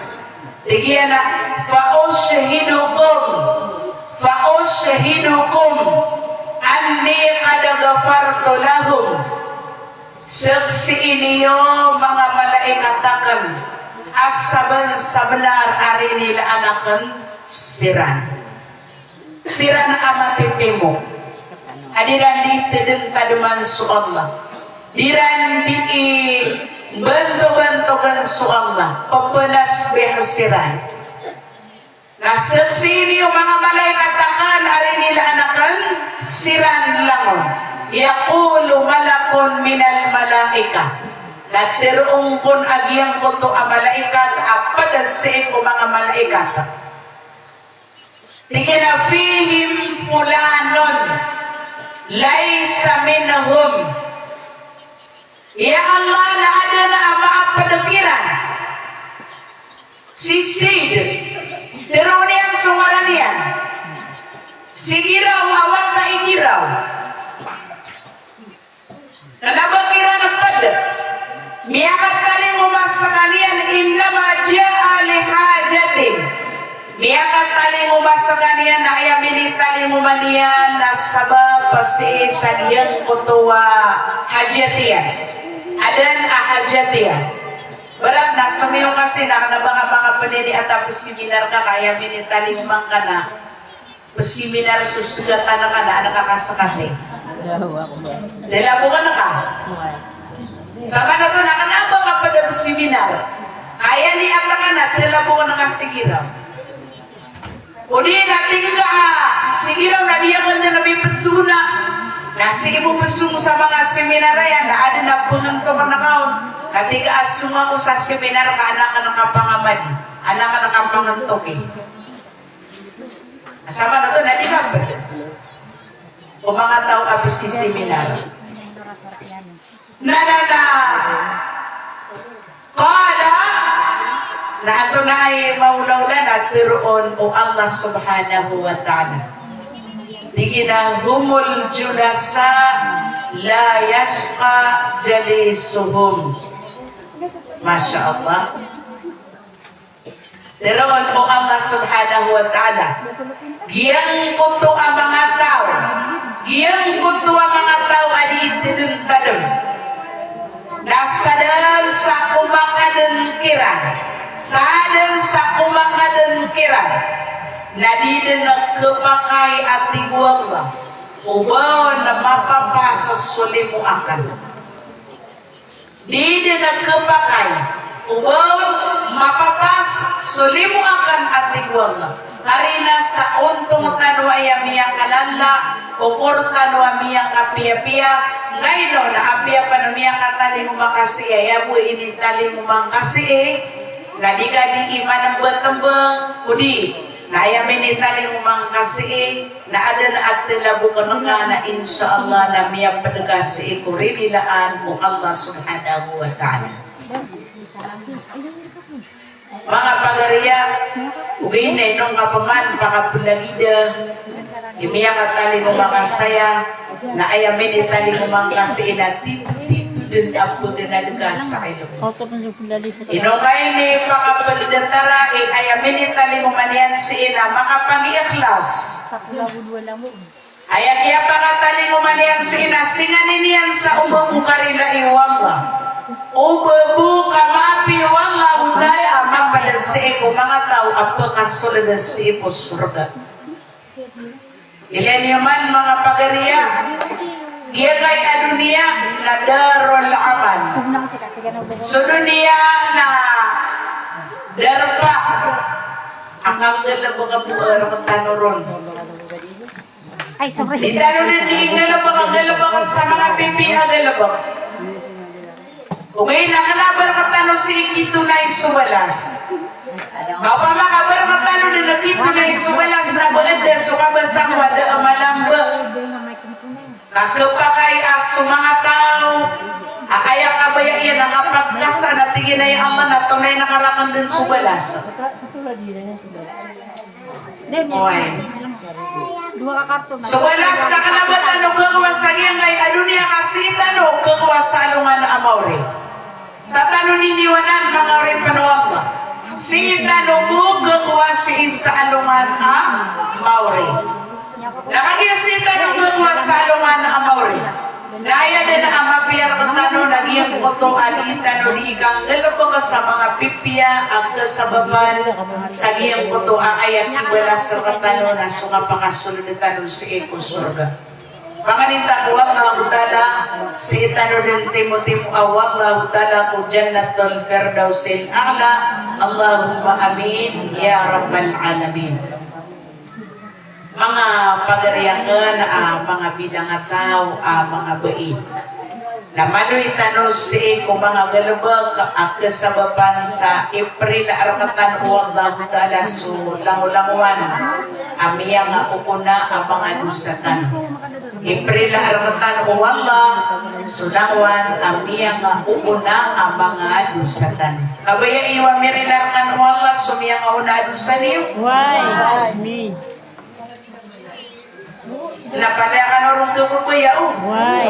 Tigyan na fa'ushahidukum anni qad ghafartu lahum. Saksi iniyo mga malaikatakan asaban sabnar ari nila anakan siran amatitimo adiran di teden taduman su Allah diran di bantu-bantukan su Allah pepenas behasiran na saksi iniyo mga malaikatakan ari nila anakan siran langon yaqulu malakun minal malaika natirong kun agyang kunto ang malaikat apadasay ko mga malaikat tingin na fihim fulanon laysa minhum ya Allah na ada na ang maapadakiran sisid pero niyang sungaran niyan sigiraw awang ka igiraw nalabakira ng pada miyakat taling umas sa kaniyan innama ja'a lihajatin miyakat taling umas sa kaniyan na ayamini taling umaniyan na sabab pasti sa niyang kutuwa hajatiyan adan ahajatiyan berat na sumiyo kasi na mga panini at seminar ka kaya minitaling umang ka na seminar susugatan na ka na nakakasakati Delabukan ka. Sama na to nakanabang ka pa daw seminar. Kaya ni ang nakanat, delabukan ka sigiraw. Udi natin ka sigiraw na biyakan na nabi petuna. Nasi ibu pesung sa mga seminar yan, na ada na penentukan na kaon. Ketika asung ako sa seminar ka anak ka nakapangamadi, anak ka nakapangantoki. Sama na to, na di ka ba? Kung mga tao abis si seminar. Nanana, kala, na ito na ay maulaulan at tiroon o Allah subhanahu wa ta'ala. Tigina humul julasa la yashqa jalisuhum. Masya Allah. Tiroon o Allah subhanahu wa ta'ala. Giyang kuto ang mga tao. Giyang kuto ang mga tao adi itidun-tadun. Nasadal sa kumakadan kiran. Sadal sa kumakadan kiran. Nadidin nagkapakai ati Allah. Ubaw na mapapasa sulimu akan. Didin nagkapakai. Ubaw mapapas sulimu akan ati Allah. Karina sa untong tanwa yamiya kalala, ukur tanwa miya kapia-pia, ngayon na apia pa na miya kataling umakasi, ayabu ini taling umakasi, nadi-gadi iman ang batambang, udi, na ayamin ini taling umakasi, na ada na at tilabukan nga na insyaallah na miya padagasi, kurinilaan kung Allah subhanahu wa ta'ala. Mga pagariya, ugay nung kapaman, pakapulagida, imiya katali mo makasaya, na ayamin itali mo makasi na dito din apo din nagkas sa ilong. Inungay ni pakapalidatara, ayamin itali mo maniyan si ina, makapangiaklas. Ayak iya pakatali mo maniyan si ina, singanin niyan sa umong karila iwamba. Ubabu kamapi wallahu ta'ala mapadasi ko mga tao apakah surga si ipo surga. Ilan yaman mga pagariya iya kay adunia na darul aman. So dunia na darpa akang galabaga buar katanuron. Ay, sorry. Di tanurin di galabaga sa mga pipi agalabaga. Umay nakalabar ka tano si ikito na isuwalas. Kau pa makabar ka tano na nakito na isuwalas na baada sumabasang wada amalamba. Kakapakay aso mga tao. Akaya kabaya iya nakapagkasa na tingin na yung Allah na tunay nakarakan din suwalas. Oy. Dua karton. Suwalas na kalabatan o kakawasagian kay adunia kasita no kakawasalungan na amawri. Tatano niniwanan mga rin panuwag. Sita no mo kakawasi isa alungan ang mawri. Nakakisita no kakawasalungan ang mawri. Naya din ang mapiyar katano nagiyang koto alita no di ikang galapag sa mga pipya ang kasababan sa giyang koto aayat ibalas sa katano na sunga pakasulitan no si Eko Surga. Panganita ko Allah Ta'ala si itano din Timotimo Allah Ta'ala ko Jannatul Firdausil A'la. Allahumma amin ya Rabbal Alamin. Mga pagariyakan, mga bilang tao, mga bain. Na maloy tanos si kung mga galubag at kasababan sa April arakatan o Allah Ta'ala so langulanguan amiya nga ukuna ang mga dusatan. April arakatan o Allah so languan amiya nga ukuna ang mga dusatan. Kabaya iwa mirilarkan o Allah sumiya nga una dusan iyo? Why? Me. Napalaya ka na rin kabubaya o? Why?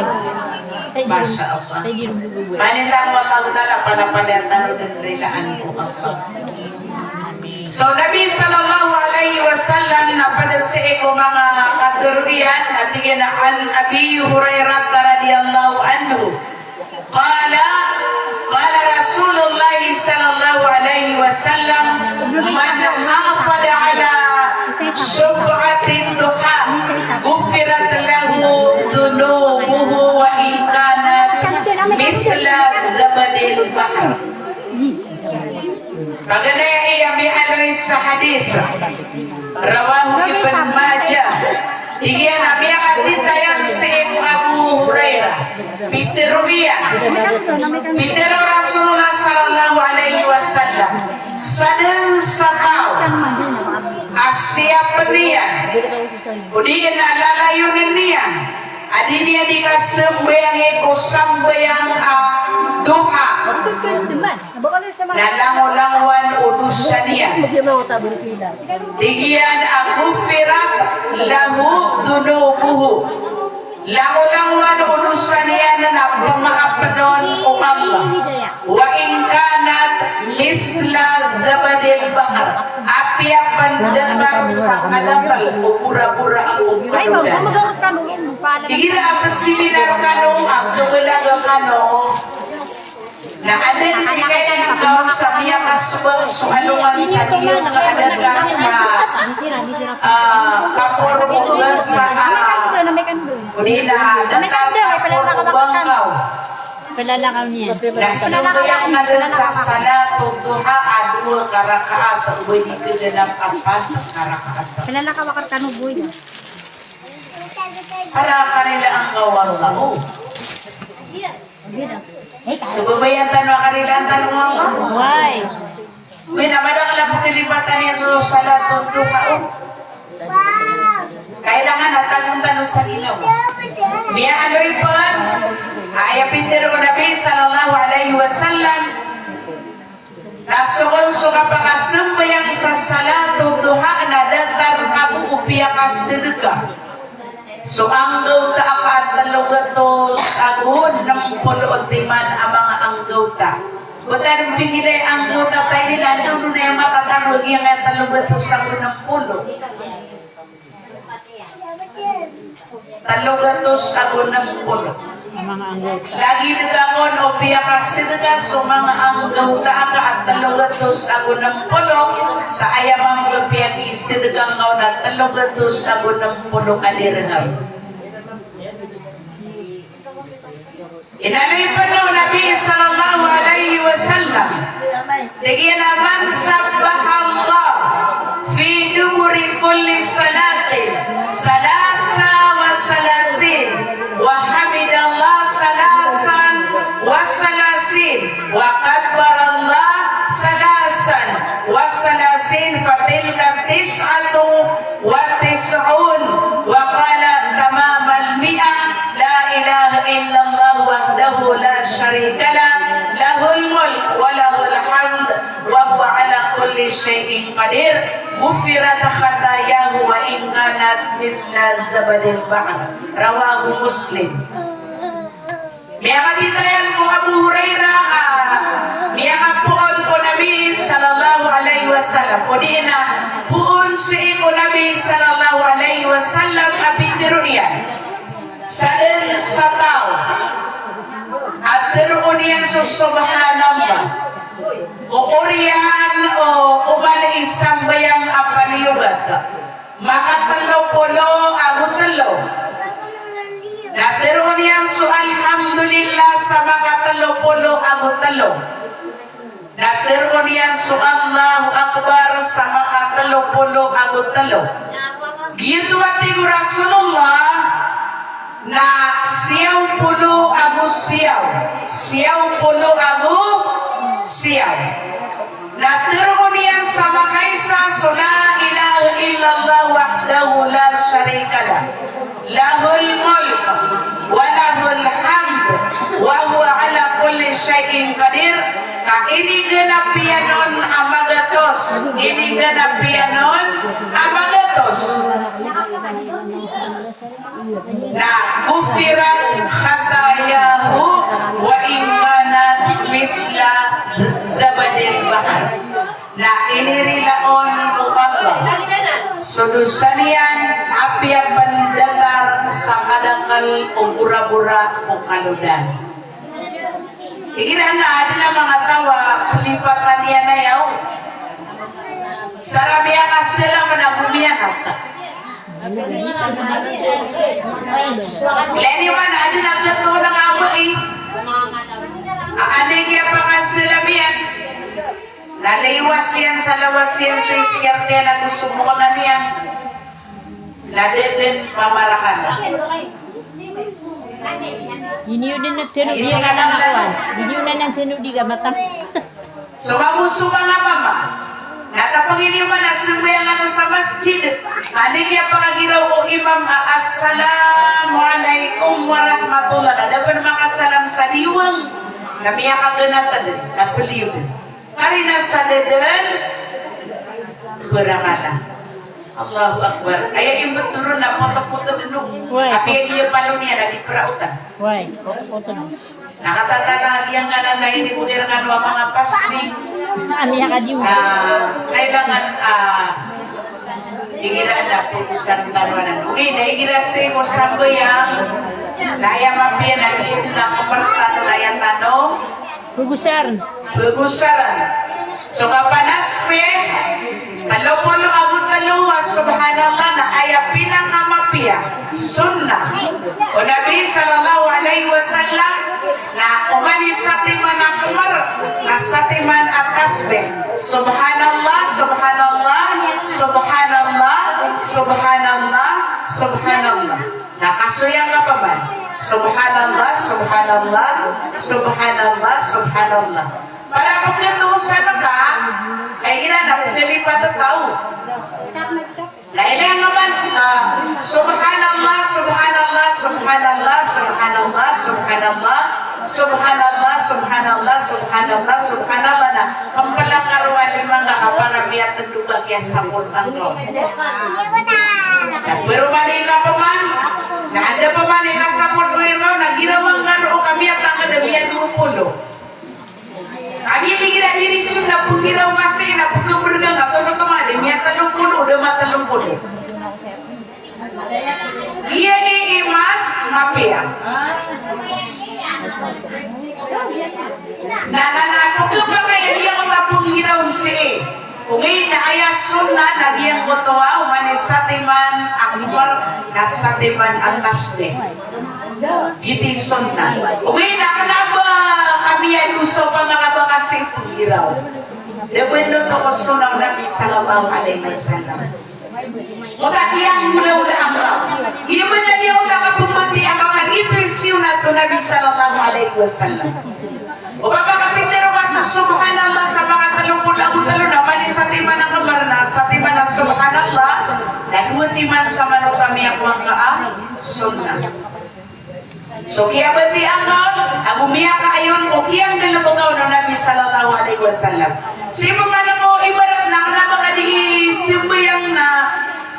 Masya Allah. Manitang Allah Ta'ala palapalatan rin rilaan ko Allah. So Nabi sallallahu alaihi wasallam na padasi ko mga katuruyan at an Abi Hurairah radhiyallahu anhu. Qala Rasulullah sallallahu alaihi wasallam man hafada ala syuf'atin duha gufirat lahu dunubuhu wa in kanat mithla zabadil bahr. Pagana iya bihalris sa hadith rawahu Ibn Majah Iya nabi akadita yang si Abu Hurairah Piteruia Pitero Rasulullah sallallahu alaihi wasallam sadan sakau Asia penian Udiin alalayunin niya Adi dia dikasembayang eko sambayang doha Nalangulanguan udusan niya Digian agufirat lahu dunubuhu Langulanguan udusan niya na pemaafnon o Allah Wa ingkanat misla zabadil bahar Api apan datang sa kadapal o pura-pura ang ukarudan Dikira apa seminar kanong ang tugulaga kanong na ada di kaya ng kaon sa miya kasbang sualungan sa iyong kaadaga sa kapurungan sa hindi na datang kapurungan kaw Pelalakaw niya. Nasubayang na dun sa salat o duha adwa karakaat o pwede ka na ng apat karakaat Pelalakaw akar kanuboy na. para kanila ang kawang tao Subabayan tanong kanila ang tanong mga Why? May namadang lang po kilipatan niya sa salat o duha Kailangan natagong tanong sa ilaw Biya aloy pa Ayapindir ko Nabi sallallahu alaihi wasallam Nasukon suka pakasambayang sa salatu duha na datar kamu upiya ka sedekah So anggaw ta akat talugatos agun ng puluotiman ang mga anggaw ta Butan pingilay anggaw ta tayo nila doon na yung matatawag yung talugatos agun ng pulo Talugatos agun ng pulo Mga anggota. Lagi nagakon o piyakasidga so mga anggota ka at talugatos ako ng pulo sa ayamang piyakasidgang kao na talugatos ako ng pulo kadirham. Inalay pa ng Nabi sallallahu alaihi wasallam Tigyan naman sabbahallah fi numuri kulli salatin salasa wa salasin wa hamidallah salasan wa salasin wa kabbarallah salasan wa salasin fatilka tis'atu wa tis'un wa qala tamamal mi'a la ilaha illallah wahdahu la syarika lah lahul mulk wa lahul hamd wa huwa ala kulli syai'in qadir Gufirat khatayahu wa in kanat misla zabadil bahr rawahu Muslim Miyakatitayan po Abu Hurairah miyakap puon po Nabi sallallahu alaihi wasallam o di na puon si ko Nabi sallallahu alaihi wasallam apitiru iyan sadel sa tao at tiruon yan sa subhanallah Uurian o uman isang bayang apaliyugat makatalo polo agutalo Natiroon yan so alhamdulillah sa makatalo polo agutalo Natiroon yan so Allahu Akbar sa makatalo polo agutalo Gitu ating Rasulullah na siyaw pulo agu siyaw pulo agu siyaw Natiroon yan sa makaisa so la ilaha illallah wahdahu la syarika lah lahul mulk wa lahul hamd wa huwa ala kulli syai'in qadir ka ini ganapianon amagatos na gufirat khatayahu wa imanat misla zabadil bahar na inirilaon ko Allah sudusanian api ang pandagar sa kadakal o bura-bura o kaludan Ikiran na ada na mga tawa pelipatan niya na yaw sarabia ka sila managumian hata Leniwan ada na gato ng amai Aanay kaya pa ka sila miyan Nalaywas yan sa lawas yan sa iskerte na gusto mo na niyan Nadeden pamarakan. Ini udah na tinud dia ka na kawan. Ini udah nang tinud di ka mata. So mamusuka nga pa ma. Natapanginiman na sumbayang sa masjid. Ani kaya pangagiraw o imam, assalamualaikum warahmatullah. Dapat makasalam sa diwang. Namiya ka ganatan din, napaliw. Karina sa dedan, berakala. Allahu Akbar. Kaya imut turun na foto-foto din nung. Api ang iyo palo niya na di prauta. Why? Foto na. Nakatatala yang kanan na ini kudir nga mga pasmi. Ami ka di mo. Kailangan ingira na putusan tanuanan. Okay, naigira sa mo sambayang naya mapia na ito na kamartano na yan tanong. Gugusaran. Gugusaran. So kapanaspe, talopolo abot taluwa, subhanallah na aya pinakamapia, sunnah. O Nabi sallallahu alaihi wasallam na umani sa timan na kumar, na sa timan at tasbih. Subhanallah, subhanallah, subhanallah, subhanallah, subhanallah. Nakasuyang ka pa man. Subhanallah, subhanallah, subhanallah, subhanallah. Para pagkatusan ka, ay ginanap, nilipat at tao. Lailang naman, subhanallah, subhanallah, subhanallah, subhanallah, subhanallah, subhanallah, subhanallah, subhanallah, subhanallah na pampalangkaruan limang nakaparamiat ng lubag ya sa pulpang ko. Pero manila pa man, na anda pa man yung kasapon ko yun, nagginawang ngaro kami at ang kadabiyan mo pulo. Kami tingin diri na pugiraw kasi na pugurga nga to teman dia talong puno udah matalong puno. Iya imas mapia. Nana pugurga dia mo pugiraw si. Ungay na aya sunna nagyang kotoa umanis sa timan akbar nasatiman ang tasbih. Iti sunna. Ungay na kanaba kami yan uso pa mga bakasing pagiraw. Depende to ko sunang Nabi sallallahu alaihi wasallam. Mukakiyang mula-ula ang raw. Iyaman na niya kung nakapumati ang mga ito yung siyo na to Nabi sallallahu alaihi wasallam. O papakapitero ka subhanallah sa mga talong-pulang talo naman sa timan ng kamarna, sa timan ng subhanallah, nagmunti man sa manutami ang mga kaang sunnah. So kaya ba di ang umiyak ka ayon o kiyang dalabugaw ng Nabi sallallahu alaihi wasallam. Si mga na mo ibarat na kanama ka di simbayang na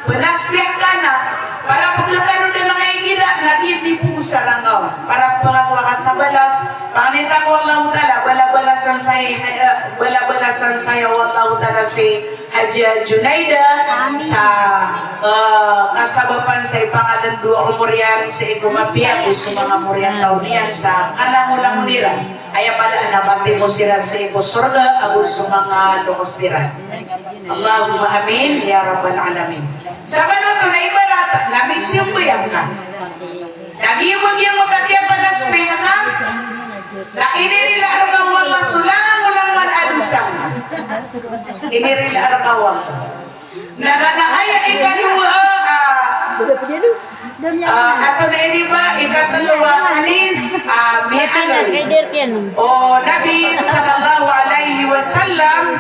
panasbiyak ka na para pagkatano na lang ay gira naging di po sa langaw para pangakuha ka sa balas panganita ko Allah ta'ala bala-balasan saya wallahu ta'ala si Haja Junaida sa kasabapan sa ipangalan dua umuryan sa igumapia gusto mga muryan taon niyan sa kalangulang nila ay pala nabati mo sila sa ibo surga agos sa mga lokos nila. Allahumma amin ya rabbal alamin. Sa banato na ibarat na misyong mo yan ka nagimag yung matakya panaspeha ka na inirila aragawang masulang ulang manadusang inirila aragawang naganaaya ikaluwa ato na ini ba ikatalawa kanis o Nabi sallallahu alaihi wasallam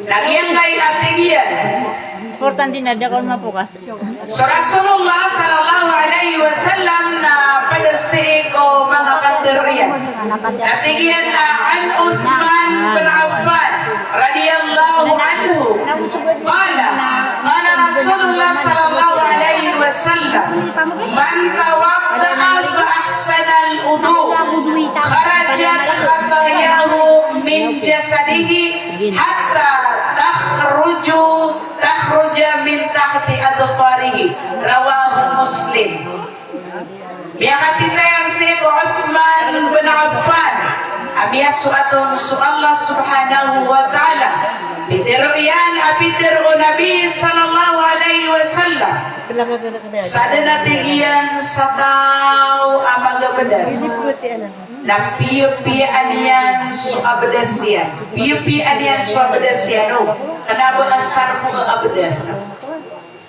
nagyang kay ating yan. Importante na dakon mapukas. So Rasulullah sallallahu alaihi wasallam na padasi ko mga kanteriyan. Natigyan an Uthman bin Affan radiyallahu anhu. Qala Rasulullah sallallahu alaihi wasallam man tawadda'a fa ahsana al-wudu kharajat khatayahu min jasadihi hatta takhruja min tahti adfarihi rawahu Muslim. Biakati tayang si Uthman bin Affan abiyasu atong su Allah subhanahu wa ta'ala bitiru yan abitiru Nabi sallallahu alaihi wasallam sada natigyan sa tao amaga bedas na piyo-piyan yan su abedas yan piyo-piyan yan su abedas yan o kanaba asar po abedas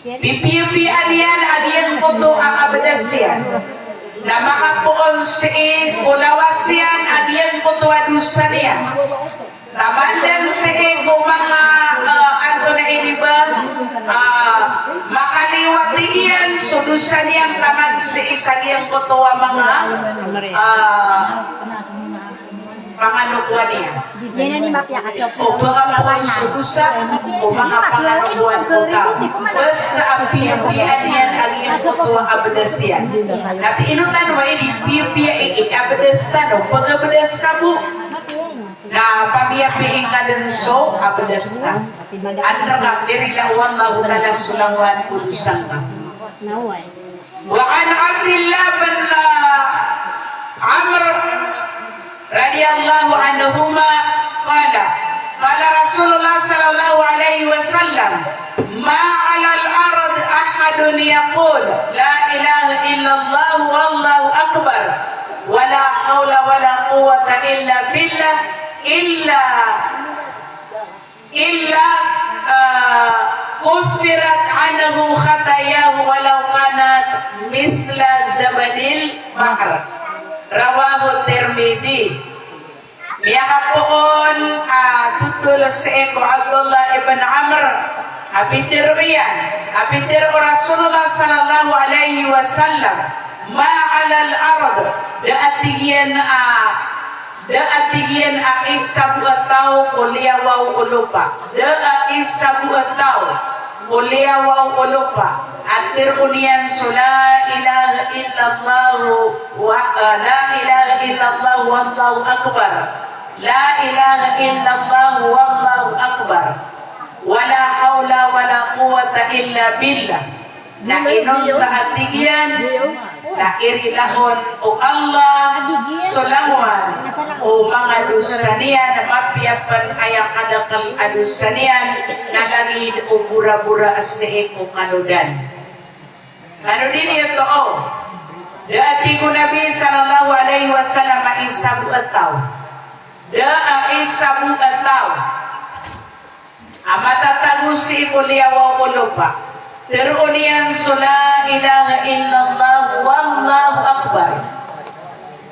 Pipi-pipian yan, adiyan ko to ang abadas yan. Na makapuon si ulawas yan, adiyan ko to adusan yan. Tamandan si kung mga anto na iniba, makaliwati yan, sudusan yan, taman si isagyan ko to ang mga panganukuan niya. Yan na ni Mapia kasi O mga puan sudusan, o mga panganukuan ko ka. Basta ang piya-piya niyan, ang iyang kutuwa abadas yan. At inutan mo, hindi piya-piya abadas ka, no? Pag abadas ka mo, na pabiya-piya ka din so, abadas ka. Andra ka, dirilawang lahutala sulangan kudusan ka. Wa an Abdillah bin Amr radhiyallahu anhuma qala Rasulullah sallallahu alaihi wasallam ma 'alal ard ahadun yaqul la ilaha illallah wallahu akbar wala haula wala quwwata illa billah illa kuffirat anhu khatayahu walau kanat misla zabalil bahr. Rawahu Tirmidzi. Miyahapoon tutul sa eko Abdullah ibn Amr apitir yan apitir Rasulullah sallallahu alaihi wasallam ma 'alal ard daatigyan isabu atau kuliawaw ulupa isabu atau kuliawaw ulupa atir unian la ilaha illallah la ilaha illallah wallahu akbar la ilaha illallah wallahu akbar wala haula wala quwwata illa billah na inon sa atigyan na irilahon o Allah sulawan o mga dusanian na mapiapan ayang kadakal adusanian na langid o bura-bura asneek o kanudan. Ano din ito o? Dati ko Nabi sallallahu alaihi wasallam isabu ataw. Isabu ataw. Amatatagusi ko liyawaw ulupa. Terunian la ilaha illallah wallahu akbar.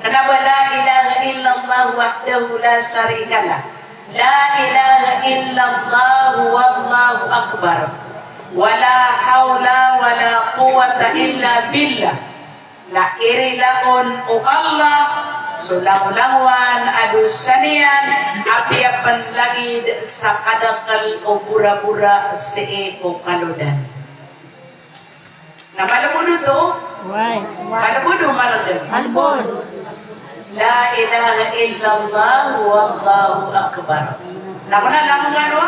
Kenapa la ilaha illallah wahdahu la syarikalah. La ilaha illallah wallahu akbar. Wala haula wala quwwata illa billah. La irilaon o Allah sulang-langwan adusanian apiapan langid sa kadakal o bura-bura si o kaludan. Na malabudo to? Malabudo maragan. La ilaha illallah wallahu akbar. Namuna lamang ano?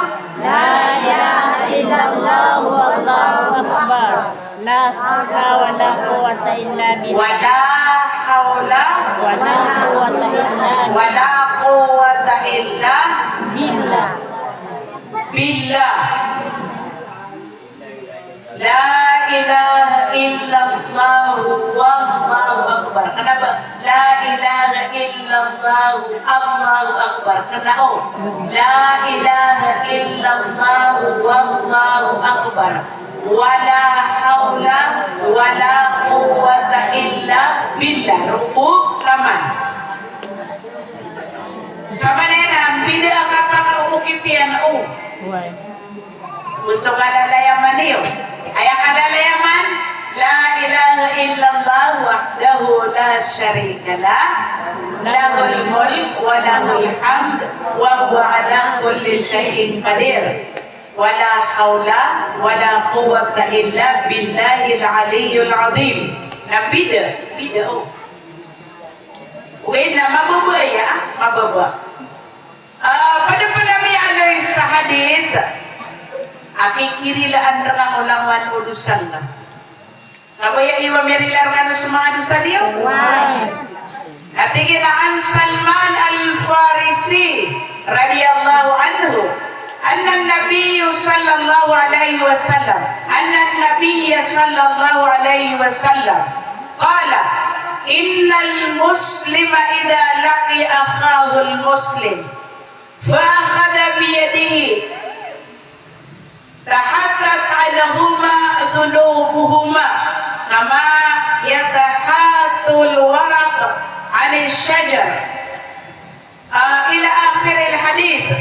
La ilaha illallah wallahu akbar. La haula wala quwwata illa billah. Wala haula Wala quwwata illa wala quwwata illa billah. billah. La ilaha illallah wallahu akbar. Kenapa? La ilaha illallah Allahu akbar. Kenapa? La ilaha illallah wallahu akbar. Wala haula wala quwwata illa billah. Ruku laman. Sama na bila ka pang-ukitian o. Gusto ka lalayaman niyo? Ayak kalalayaman, la ilaha illallah wahdahu la syarika lah, lahul mulk wa lahul hamd wa huwa ala kulli syai'in qadir. Wala haula wala quwwata illa billahil aliyyul azim. Na bida oh. Wait na mababa ya, mababa. Pada mi alay sa hadith aking kirilaan nga ulangan udusan ka. Kabaya iwa merilar ka na mga dusa diyo? Natigin ang Salman al-Farisi radiyallahu anhu anna an-nabiy sallallahu alaihi wasallam qala innal muslima idha laqi akhahu al-muslim fa akhadha bi yadihi tahattat anhuma dhunubuhuma kama yatahatul waraq 'anil syajar ila akhir hadits.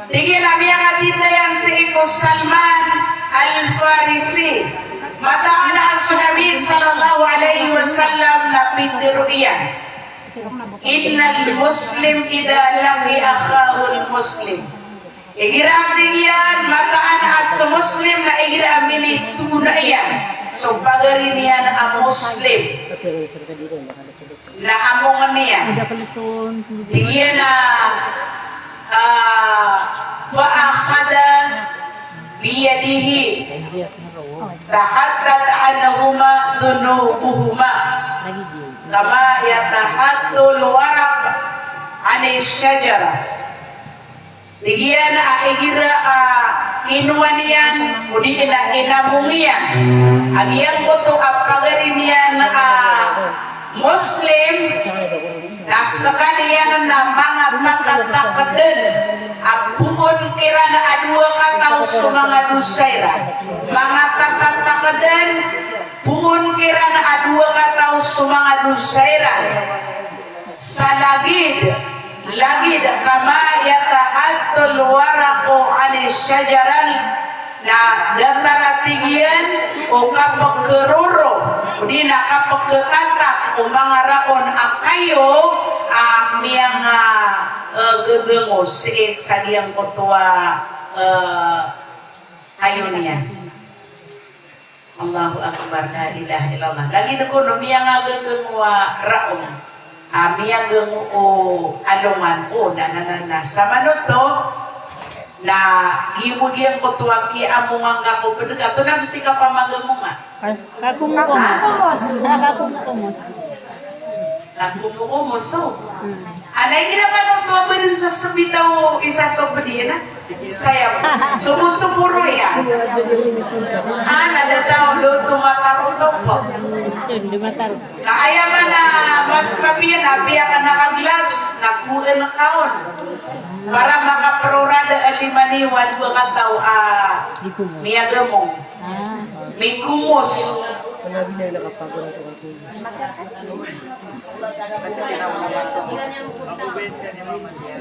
Tingin nabi ang hadith na yan si Salman Al-Farisi. Mataan as-Nabi sallallahu alaihi wasallam na pitiruiyan. Innal muslim idha laqi akhahul muslim. Igirating yan, mataan as-Muslim na igiramin tunayan. So pagarin yan ang Muslim. Na amongan niya. Tingin na fa'akhada biyadihi tahattat anhuma dhunubuhuma kama yatahattul waraq 'anil syajara. Diyan aigira kinuanian udi ina inamungian agian koto apagarinyan Muslim nasakalian na mga tatatakaden apuon kira na adua kataw sa mga dusayra mga tatatakaden puon kira na adua kataw sa mga dusayra sa lagid kama yatahattul waraqu 'anil syajaral na dataratigyan o kapagkeruro di na kapagketatak o mga raon akayo miyang gegengos sa diyang kutua kayo niya. Allahu Akbar, la ilaha illallah. Lagi na ko no miyang gegengwa raon miyang gengu o alungan o nananana sa manuto na gimugian ko tuwaki amungang kako pedega to na si ka pamagamunga kakumkumos so anay ginaman to ba din sa sabitaw isa so pedina saya sumusupuro ya nadataw do tumatarutok po kaya man na mas papiyan apiya ka naka-gloves nakuha ng kaon para makaprorada alimaniwan dua kataw miyagamong may kumos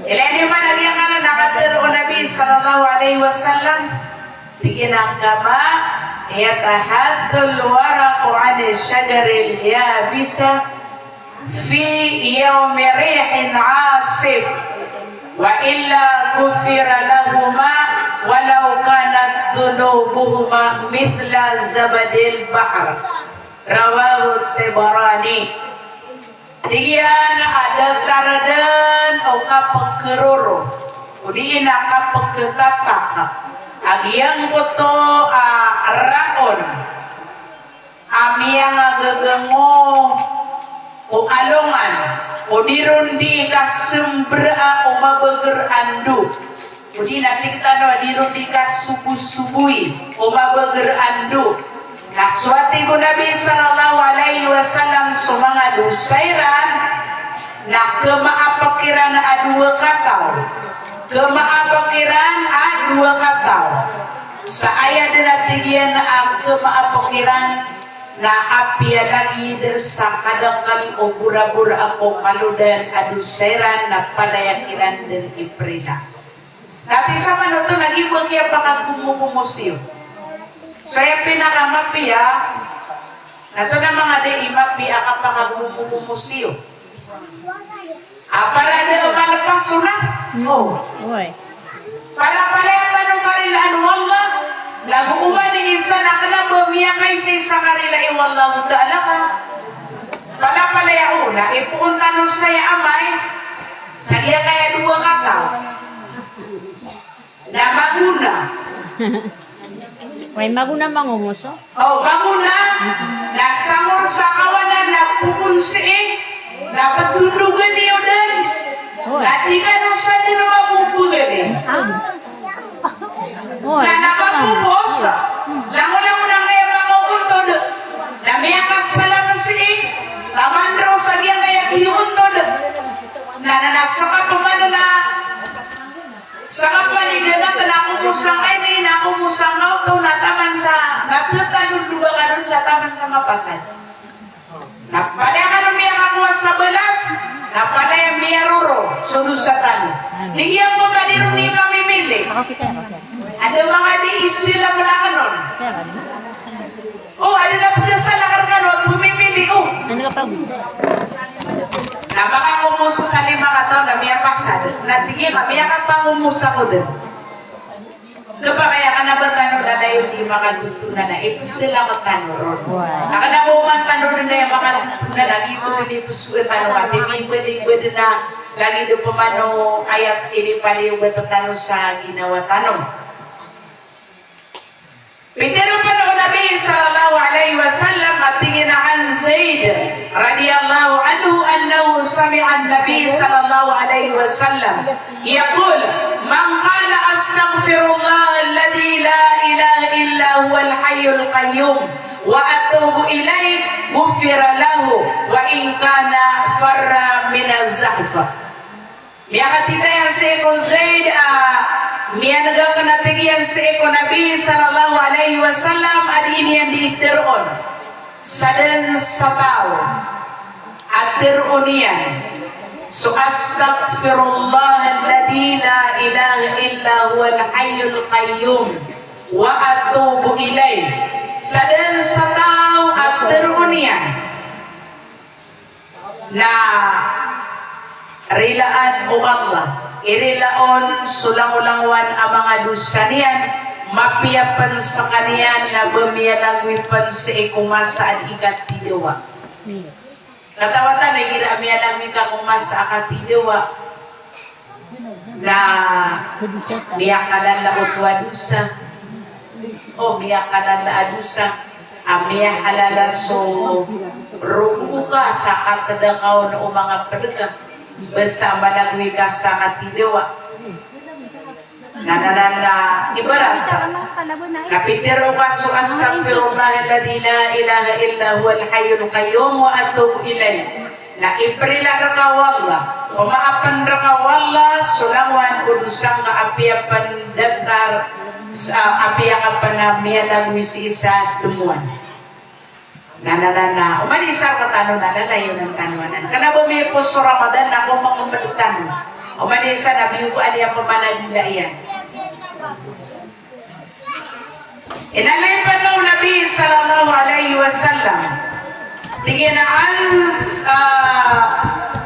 ilani man ang yang nakatero Nabi sallallahu alaihi wasallam tingin ang kama yatahattul waraqu 'anil syajaril yabisa fi yawmi rihin 'asif wa illa ghufira lahuma walau kanat dhunubuhuma mithla zabadil bahr rawahu Tabarani. Diyan ada taradan o kapagkeruro o diin na kapagketatak agyang ko to raon amiyang gagango o alongan o diron di ka sembra o mabager andu o di nanti kita no diron di ka subu-subui o mabager andu kaswati ko Nabi sallallahu alaihi wasallam sa mga dusayran na kemaapakiran adua kataw sa ayat na tigyan ang kemaapakiran na apya lagi sa kadangkal o bura-bura ako kaludan adusayran na palayakiran del iprila nati sa manuto nagibang kaya pakagumumusyo. Saya pinakamapiya nato na mga de imapiya kapag gumumusyo. Para de malapaso na. Para pala ng karilaan wallah lagu uma di isa na kana bamiya kay sa karila wallahu ta'ala ka. Pala ya una ipunta nun saya amay sagya kaya dua kataw. Na maguna. May maguna mangumuso? Maguna. Nasamor sa kawanan na pupunsi napatulugan niyo din. Dati ka nung sa nino mapupugan na napapupos. Lango-lango na kaya makakuntod. Namiyakas sa lamasi. Tamandro sa giyang kaya kiyuntod. Nananasa ka pa man na sa kapaligan na nakumusang ay nakumusang musangkaw to na taman sa natutanong duga ka dun sa taman sa mapasan. Napalaya ka nung miya kakuha sa belas, napalaya miya ruro, sunod sa tano. Nigyan mo ka rin ni mamimili. Ada mga diis sila mula ka nun. Oh, ada na pagkasalakar ka nun, pumimili, oh. Na baka kumusa sa 5 ka taon na miya pasad, natigil, miya ka pang umusa ko din. Kapag kaya ka na ba tanong lalayo di makatutunan na sila ka tanong ron. Nakanabuman tanong rin na yung makatutunan na lagi ito pinipusue tanong at pwede na lagi ito pumano ayat inipaliw ito tanong sa ginawa tanong. Pero pa noong Nabi sallallahu alaihi wasallam at tingin na Zaid radiyallahu anhu annahu sami'a an-Nabi sallallahu alaihi wasallam yaqul man qala astaghfirullah alladhi la ilaha illa huwal hayyul qayyum wa atubu ilayhi ghufira lahu wa in kana farra min az-zahfa. Miyakatita yan si Eko Zaid miyanaga ka natigiyan si Eko Nabi sallallahu alaihi wasallam adi ini yang diiteron sa den sa tao at teron yan so astaghfirullah alladhi la ilaha illa huwal hayyul qayyum wa atubu ilayhi sa den sa tao at teron yan na rilaan o Allah irilaon sulang-ulangwan ang mga dusa niyan mapiyapan sa kaniyan na bumiyalangwipan sa ikumasaan ikatidewa katawatan ay ginamiyalangwi ka kumasa akatidewa na miyakalala o tuwa dusa o miyakalala adusa miyakalala so ruko ka sa katadakaw na mga padagka basta malagwi ka sa katidewa nananala ibarat napitero ka so astaghfirullah alladhi la ilaha illa huwal hayyul qayyum wa atubu ilayhi na iprila ra ka wala pamaapan ra ka wala sulangwan udusang ka apiapan datar sa apiakapan na miyalagwi si isa tumuan nananana umanisar ka tanong na lalayo ng tanwanan kana bumipo sa Ramadan na kung makumbadutan umanisa na biyukuan niya pamanadila yan inalay pa ng Nabi sallallahu alaihi wasallam tiginaan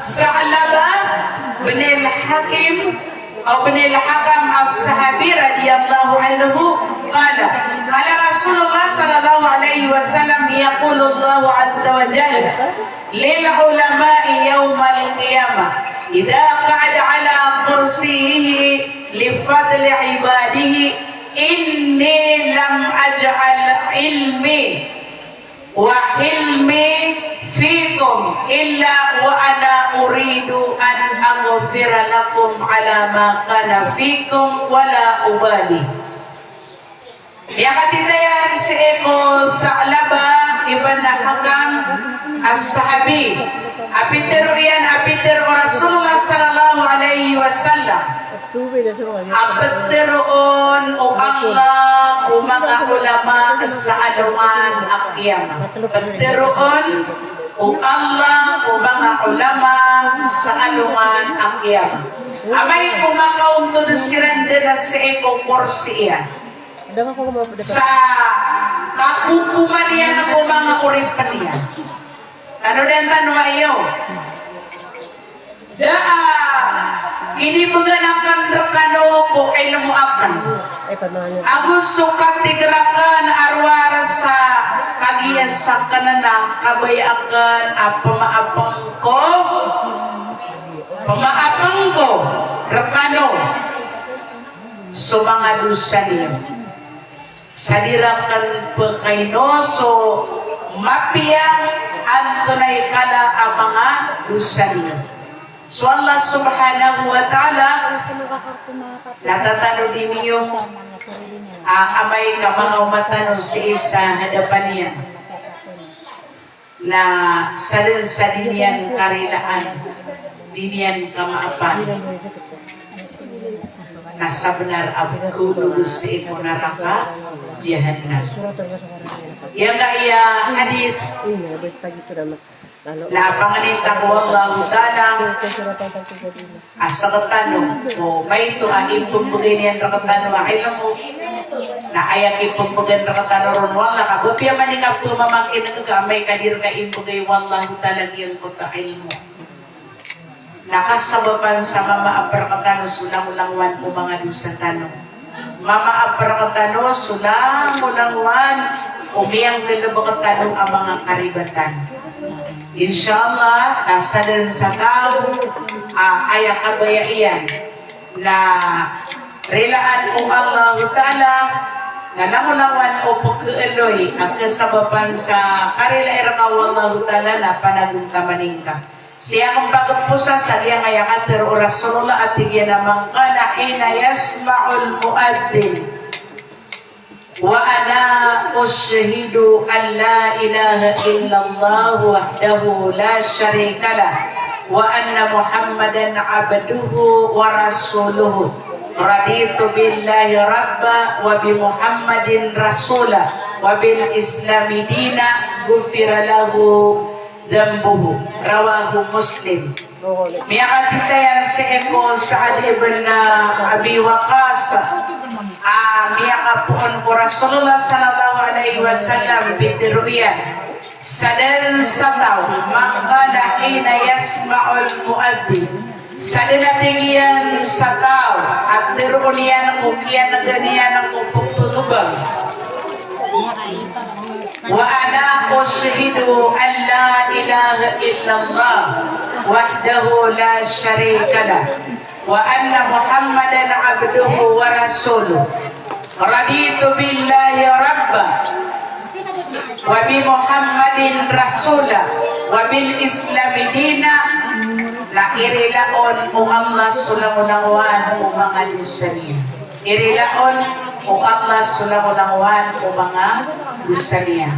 Sa'laba bin al-Hakim أو بن الحكم الصحابي رضي الله عنه قال قال رسول الله صلى الله عليه وسلم يقول الله عز وجل للعلماء يوم القيامة إذا قعد على كرسيه لفضل عباده إني لم أجعل علمي وحلمي فيكم إلا وأنا أريد أن أغفر لكم على ما كان فيكم ولا أبالي. Yakatitayan si Eko Ta'laba ibn Hakam as-Sahabi apitero yan apitero Rasulullah sallallahu alaihi wasallam apiteroon o Allah o mga ulama sa aluman akyama apiteroon o Allah o mga ulama sa aluman akyama amay kumakaunto na sirende na si Eko Korsiya sa kakukuman niya na po mga uripan niya. Ano din tanwa iyo? Kini maganakan rakano ko ilmu akan. Agus sukat tigrakan arwara sa kagias sa kanana kabayakan pamaapang ko rakano so mga dusa niyo. Sadirakan pekainoso mapia antunay kala ang mga dusa niyo. So Allah subhanahu wa ta'ala natatano din niyo amay ka mga umatano si isa hadapan niya na sa dinian karilaan dinian kamaapan nasa benar aku lulus ibu neraka jahanam. Yang gak ya hadir Iya, basta gitu naman. Lalo. lapangan itang wallahu ta'ala asa ketanong mo may ito ang ipumbugin yan rakatano alam mo na ayak ipumbugin rakatano ron wala ka bupya manikap po mamakin kagamay kadir ka imbugay wallahu ta'ala giyan ko ta ilmo nakasababan sa mama aprakatano sulang-ulangwan o mga dusa tanong mama aprakatano sulang-ulangwan umiyang bilabakatano ang mga karibatan. Insyaallah nasa din sa tao ayak kabayaian na relaan o Allah Ta'ala na langulangan o pagkaaloy ang kasababan sa karila irakaw Allah Ta'ala na panaguntamaningka. Siya kong pagpusa sa iyang ayakatir o Rasulullah at tigyan namang kala hina yasma'ul muaddin wa ana ushidu an la ilaha illallah wahdahu la syarika lah wa anna muhammadan abduhu wa rasuluhu raditu billahi rabba wa bi muhammadin rasula wa bil islami dina gufira lahu dhanbuhu rawahu muslim. Miyakat kita yan si Eko Sa'ad ibn Abi Waqas miyakapun ko Rasulullah sallallahu alaihi wasallam bitiruyan sadan sataw maqala hina yasma'ul muaddin sadan natingyan sataw at dirunian ko kiyan naganian ko pagtutubang wa ana ushidu an la ilaha illallah wahdahu la syarika lah wa anna muhammadan abduhu wa rasuluh raditu billahi rabba wa bi muhammadin rasula wa bil islami dina la irilaon o Allah sulamunangwan o mga dusa niya irilaon o Allah sulamunangwan o mga dusa niya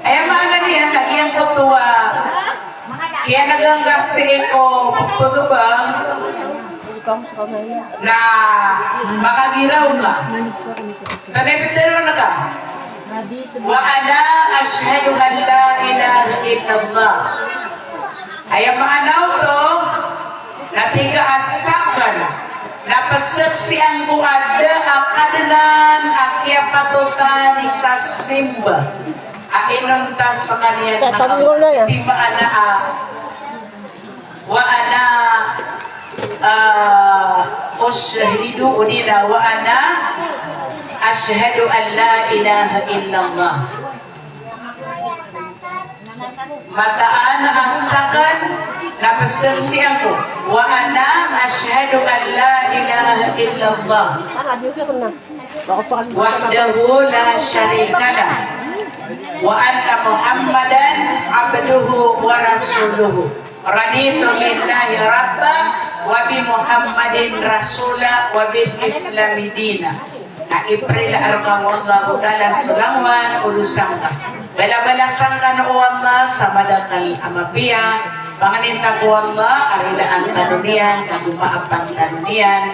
ay maana niya lagyan ko tuwa kaya nagangasi ko pagpagabang na makagiraw ka. Tanipitero na ka. Wa ana ashhadu an la ilaha illallah. Ay maanaw to natiga asakan napasaksian ko ada akadalan akya patutan sa simba. Ainon ta sa kaniya di maana wa ana ushidu udina wa ana ashhadu an la ilaha illallah mataan asakan napasaksi ako wa ana ashhadu an la ilaha illallah wahdahu la syarika lah wa anna muhammadan abduhu wa rasuluhu raditu billahi rabba wa bi muhammadin rasula wa bil islami dina na iprila arka wallahu ta'ala sulangwan ulusang ka bala-balasang ka no Allah sa madakal amapiya panganinta ko Allah arila ang kanunian kagumaapang kanunian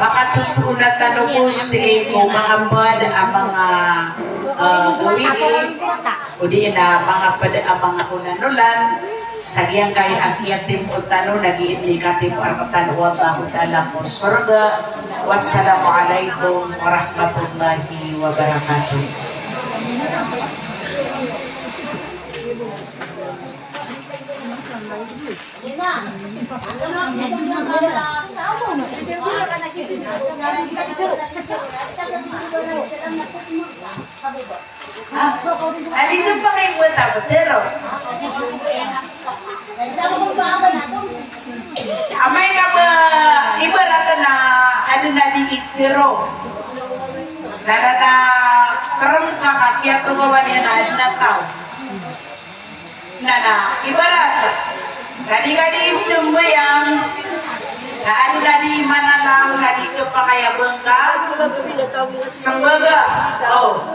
makatutunan tanong si ko mga bad ang mga gawiin o di na mga pada ang mga unanulan sagyang kay akyatim o tano nagiinli katim arkatan wallahu ta'ala mo surga wassalamualaikum warahmatullahi wabarakatuh. Alin pa kayo mo tapos amay ka ba ibarata na ano na di itiro na karam ka kakyat ko gawa niya na tao na ibarata kadi-kadi isumbayang na ano na di manalaw na di kapakayabang ka sembaga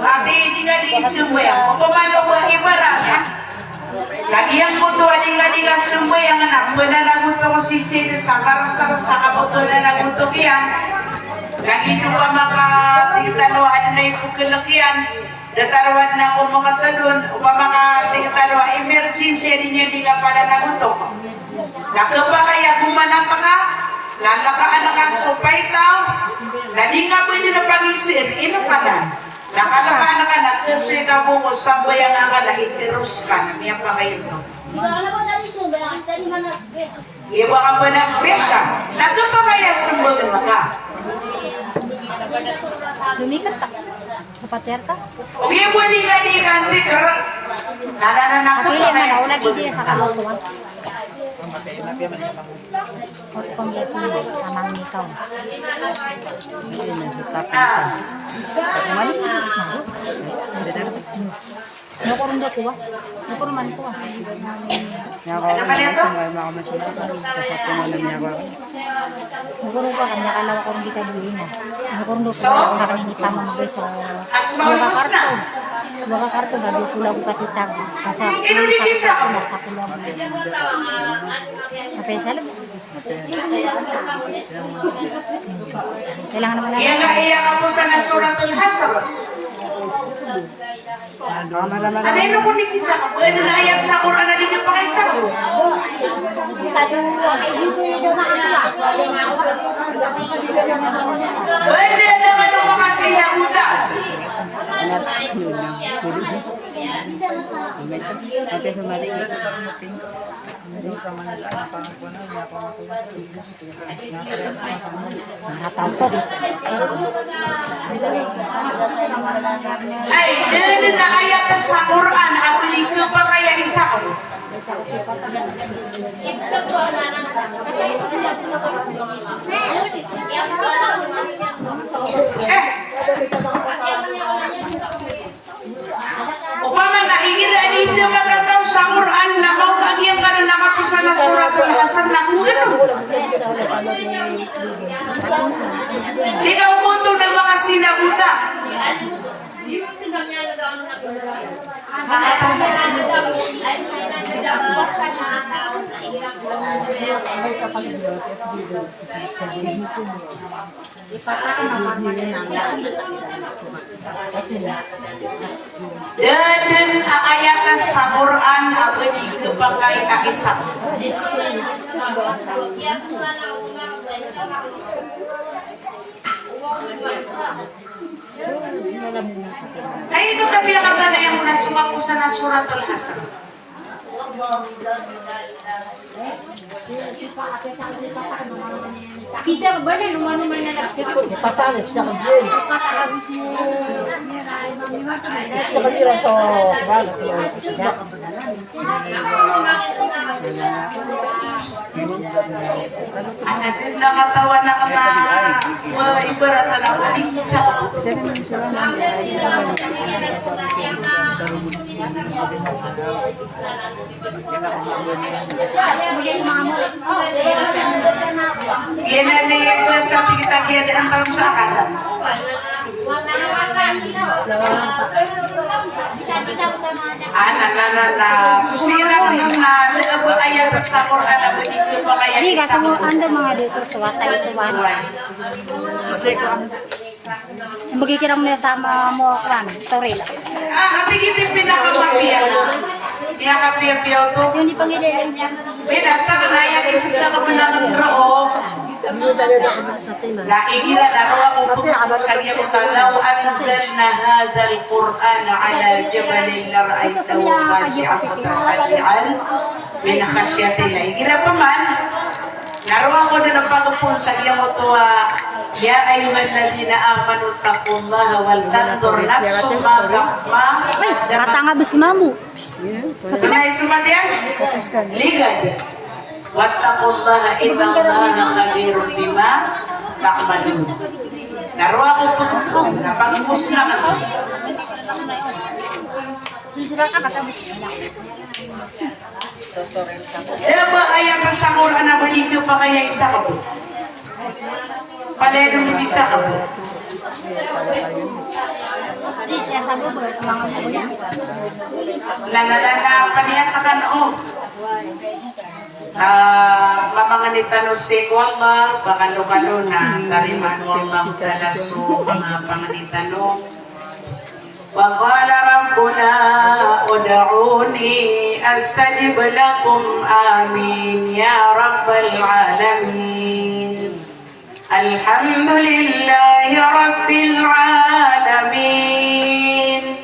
kadi-kadi isumbayang kung pamano ba ibarata lagi yang kutu adik-adik semua yang anak benar aku tahu sisi sa karasar sa kabutulan na nagutok yan. Lagi nyo pa makatingtalwaan na ipukilakyan. Datarwan na kung makatalon o pa makatingtalwa. Emergency ninyo di ka pala nagutok. Nakaba kaya gumanata ka, lalakaan na ka supay tao. Nadi nga po nyo na pangisin, ino pa na. Nakalakaan na ka, nagkaswi ka buko, sabayang nga ka, nahitiros ka. Miyan pa kayo no. Iwa ka pa na spek ka. Nakaba kaya sumbagan na ka. Lumikat ka. Kapater ka. Huwag yung buwan nga di kanti karak. Nananakot Pili ka man kaya ako lagi sumbagan din sa na ka. kalutuan. Or kung yakin mo, tamang ikaw. Ah, Nakurong dito ba? Nakurong man ko ah. ano ba nito? Nakurong ko kanya kalawa ko rin kita dili mo. Nakurong dito So? ako nakaningita mo mag-beso. Asmaulos na. Baka karto ba di pula ko katitag. Kasi Inulibisa ko. sa pula mo. Apa salam? Kailangan naman Yan na iya ka po sa nasuratul hasr. Ano yun kung nikisa ka? Pwede na ayat sa Quran na di ka pa kaisa ko. Pwede naman ang mga sinabuta. Nataw ko dito. Ay, dahil na ayat sa Quran, ako di ka pa kaya isa ko. Upama na igira dito magataw sa Quran na maugagyan ka na nakapusa na suratul Hasan na kung ano. Di ka umuto ng mga sinabuta. Dan ayat sa Quran apa dito pa kay kaisa. Ay ito kami ang kata na yung nasumapo sa nasuratul Hasan. Kisah ba na lumano man na nakita? Ipatalip sa kanya. Sa kanya sa kabala sa siya. Anak nakatawa na ka na ibaratan ako isa. Yan na yung sabi kita kaya ang tanong sa akin. Susira ko na ayat sa Quran na dito pa kaya Di isa. kasi mo ando mga dito sa watay ito ba? Magkikirang mo sama mo kwan, story lang. Hati kita pinakamapiyan na. Niya kapiyapiyaw to. Yung di pangililan niya. Binasa ka na yan, ibisa ka mo na ng droo. Naigira na raw ako sa iyo talaw anzalna hadal Quran ala jabalin la ra'aytahu khashi'an mutasaddian min khashyatillah. Igira pa man naraw ko na pagpun sa iyo mo to ya ayyuhalladhina amanu taqullaha wal tandur nafsum ma Kata nga bus mamu. Sinay sumatiyan ligad. Wattaqullaha innallaha khabirun bima ta'malun. Naruwa ko po, napag-pus na ka. Susunod ka kata bus. Diba ayang sa Quran na balito pa kaya isa ka po? Paledong isa ka po. Di siya sabi mo mga mo yan. Lalala paniyat ka na o. Mamanganitan usik wallah, pangalo-kalo na, tariman wallah talaso, mga panganitan no. وقال ربنا ادعوني استجب لكم آمين يا رب العالمين الحمد لله رب العالمين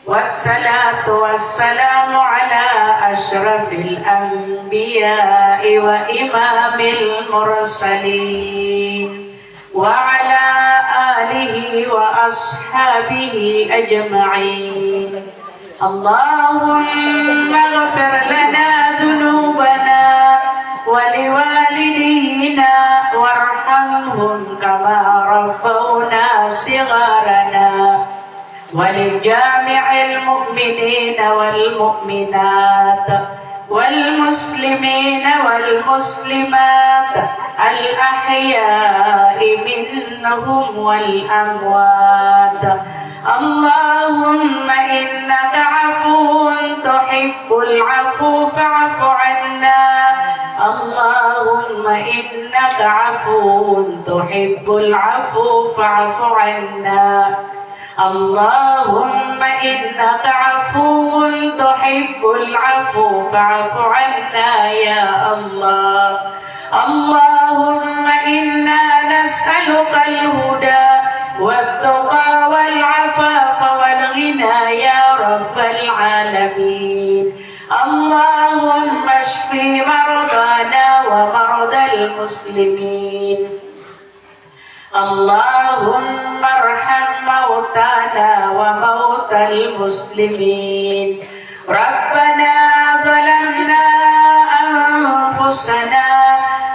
والصلاة والسلام على أشرف الأنبياء وإمام المرسلين وعلى آله وأصحابه أجمعين اللهم اغفر لنا ذنوبنا ولوالدينا وارحمهم كما ربونا صغارنا ولجامع المؤمنين والمؤمنات والمسلمين والمسلمات الأحياء منهم والأموات اللهم إنك عفو تحب العفو فاعف عنا اللهم إنك عفو تحب العفو فاعف عنا اللهم إنك عفو تحب العفو فاعف عنا يا الله اللهم إنا نسألك الهدى والتقى والعفاف والغنى يا رب العالمين اللهم اشف مرضانا ومرضى المسلمين اللهم ارحم موتانا وموتى المسلمين ربنا ظلمنا أنفسنا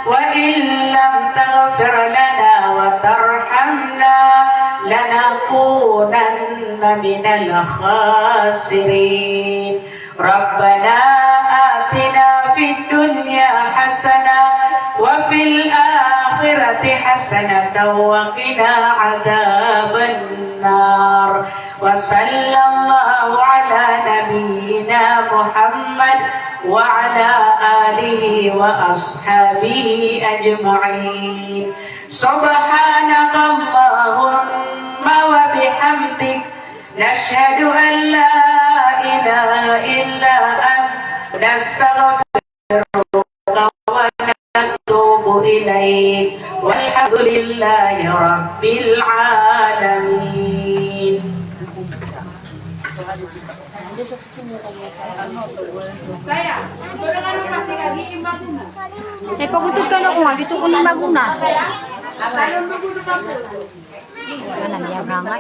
وإن لم تغفر لنا وترحمنا لنكونن من الخاسرين ربنا آتنا في الدنيا حسنة وفي الآخرة حسنة وقنا عذاب النار وصلى الله على نبينا محمد وعلى آله وأصحابه أجمعين سبحانك اللهم وبحمدك نشهد أن لا إله إلا أنت نستغفرك ونتوب إليك والحمد لله رب العالمين. Pagutugkan ako nga, dito ko ni Maguna. Ano, niya nga nga.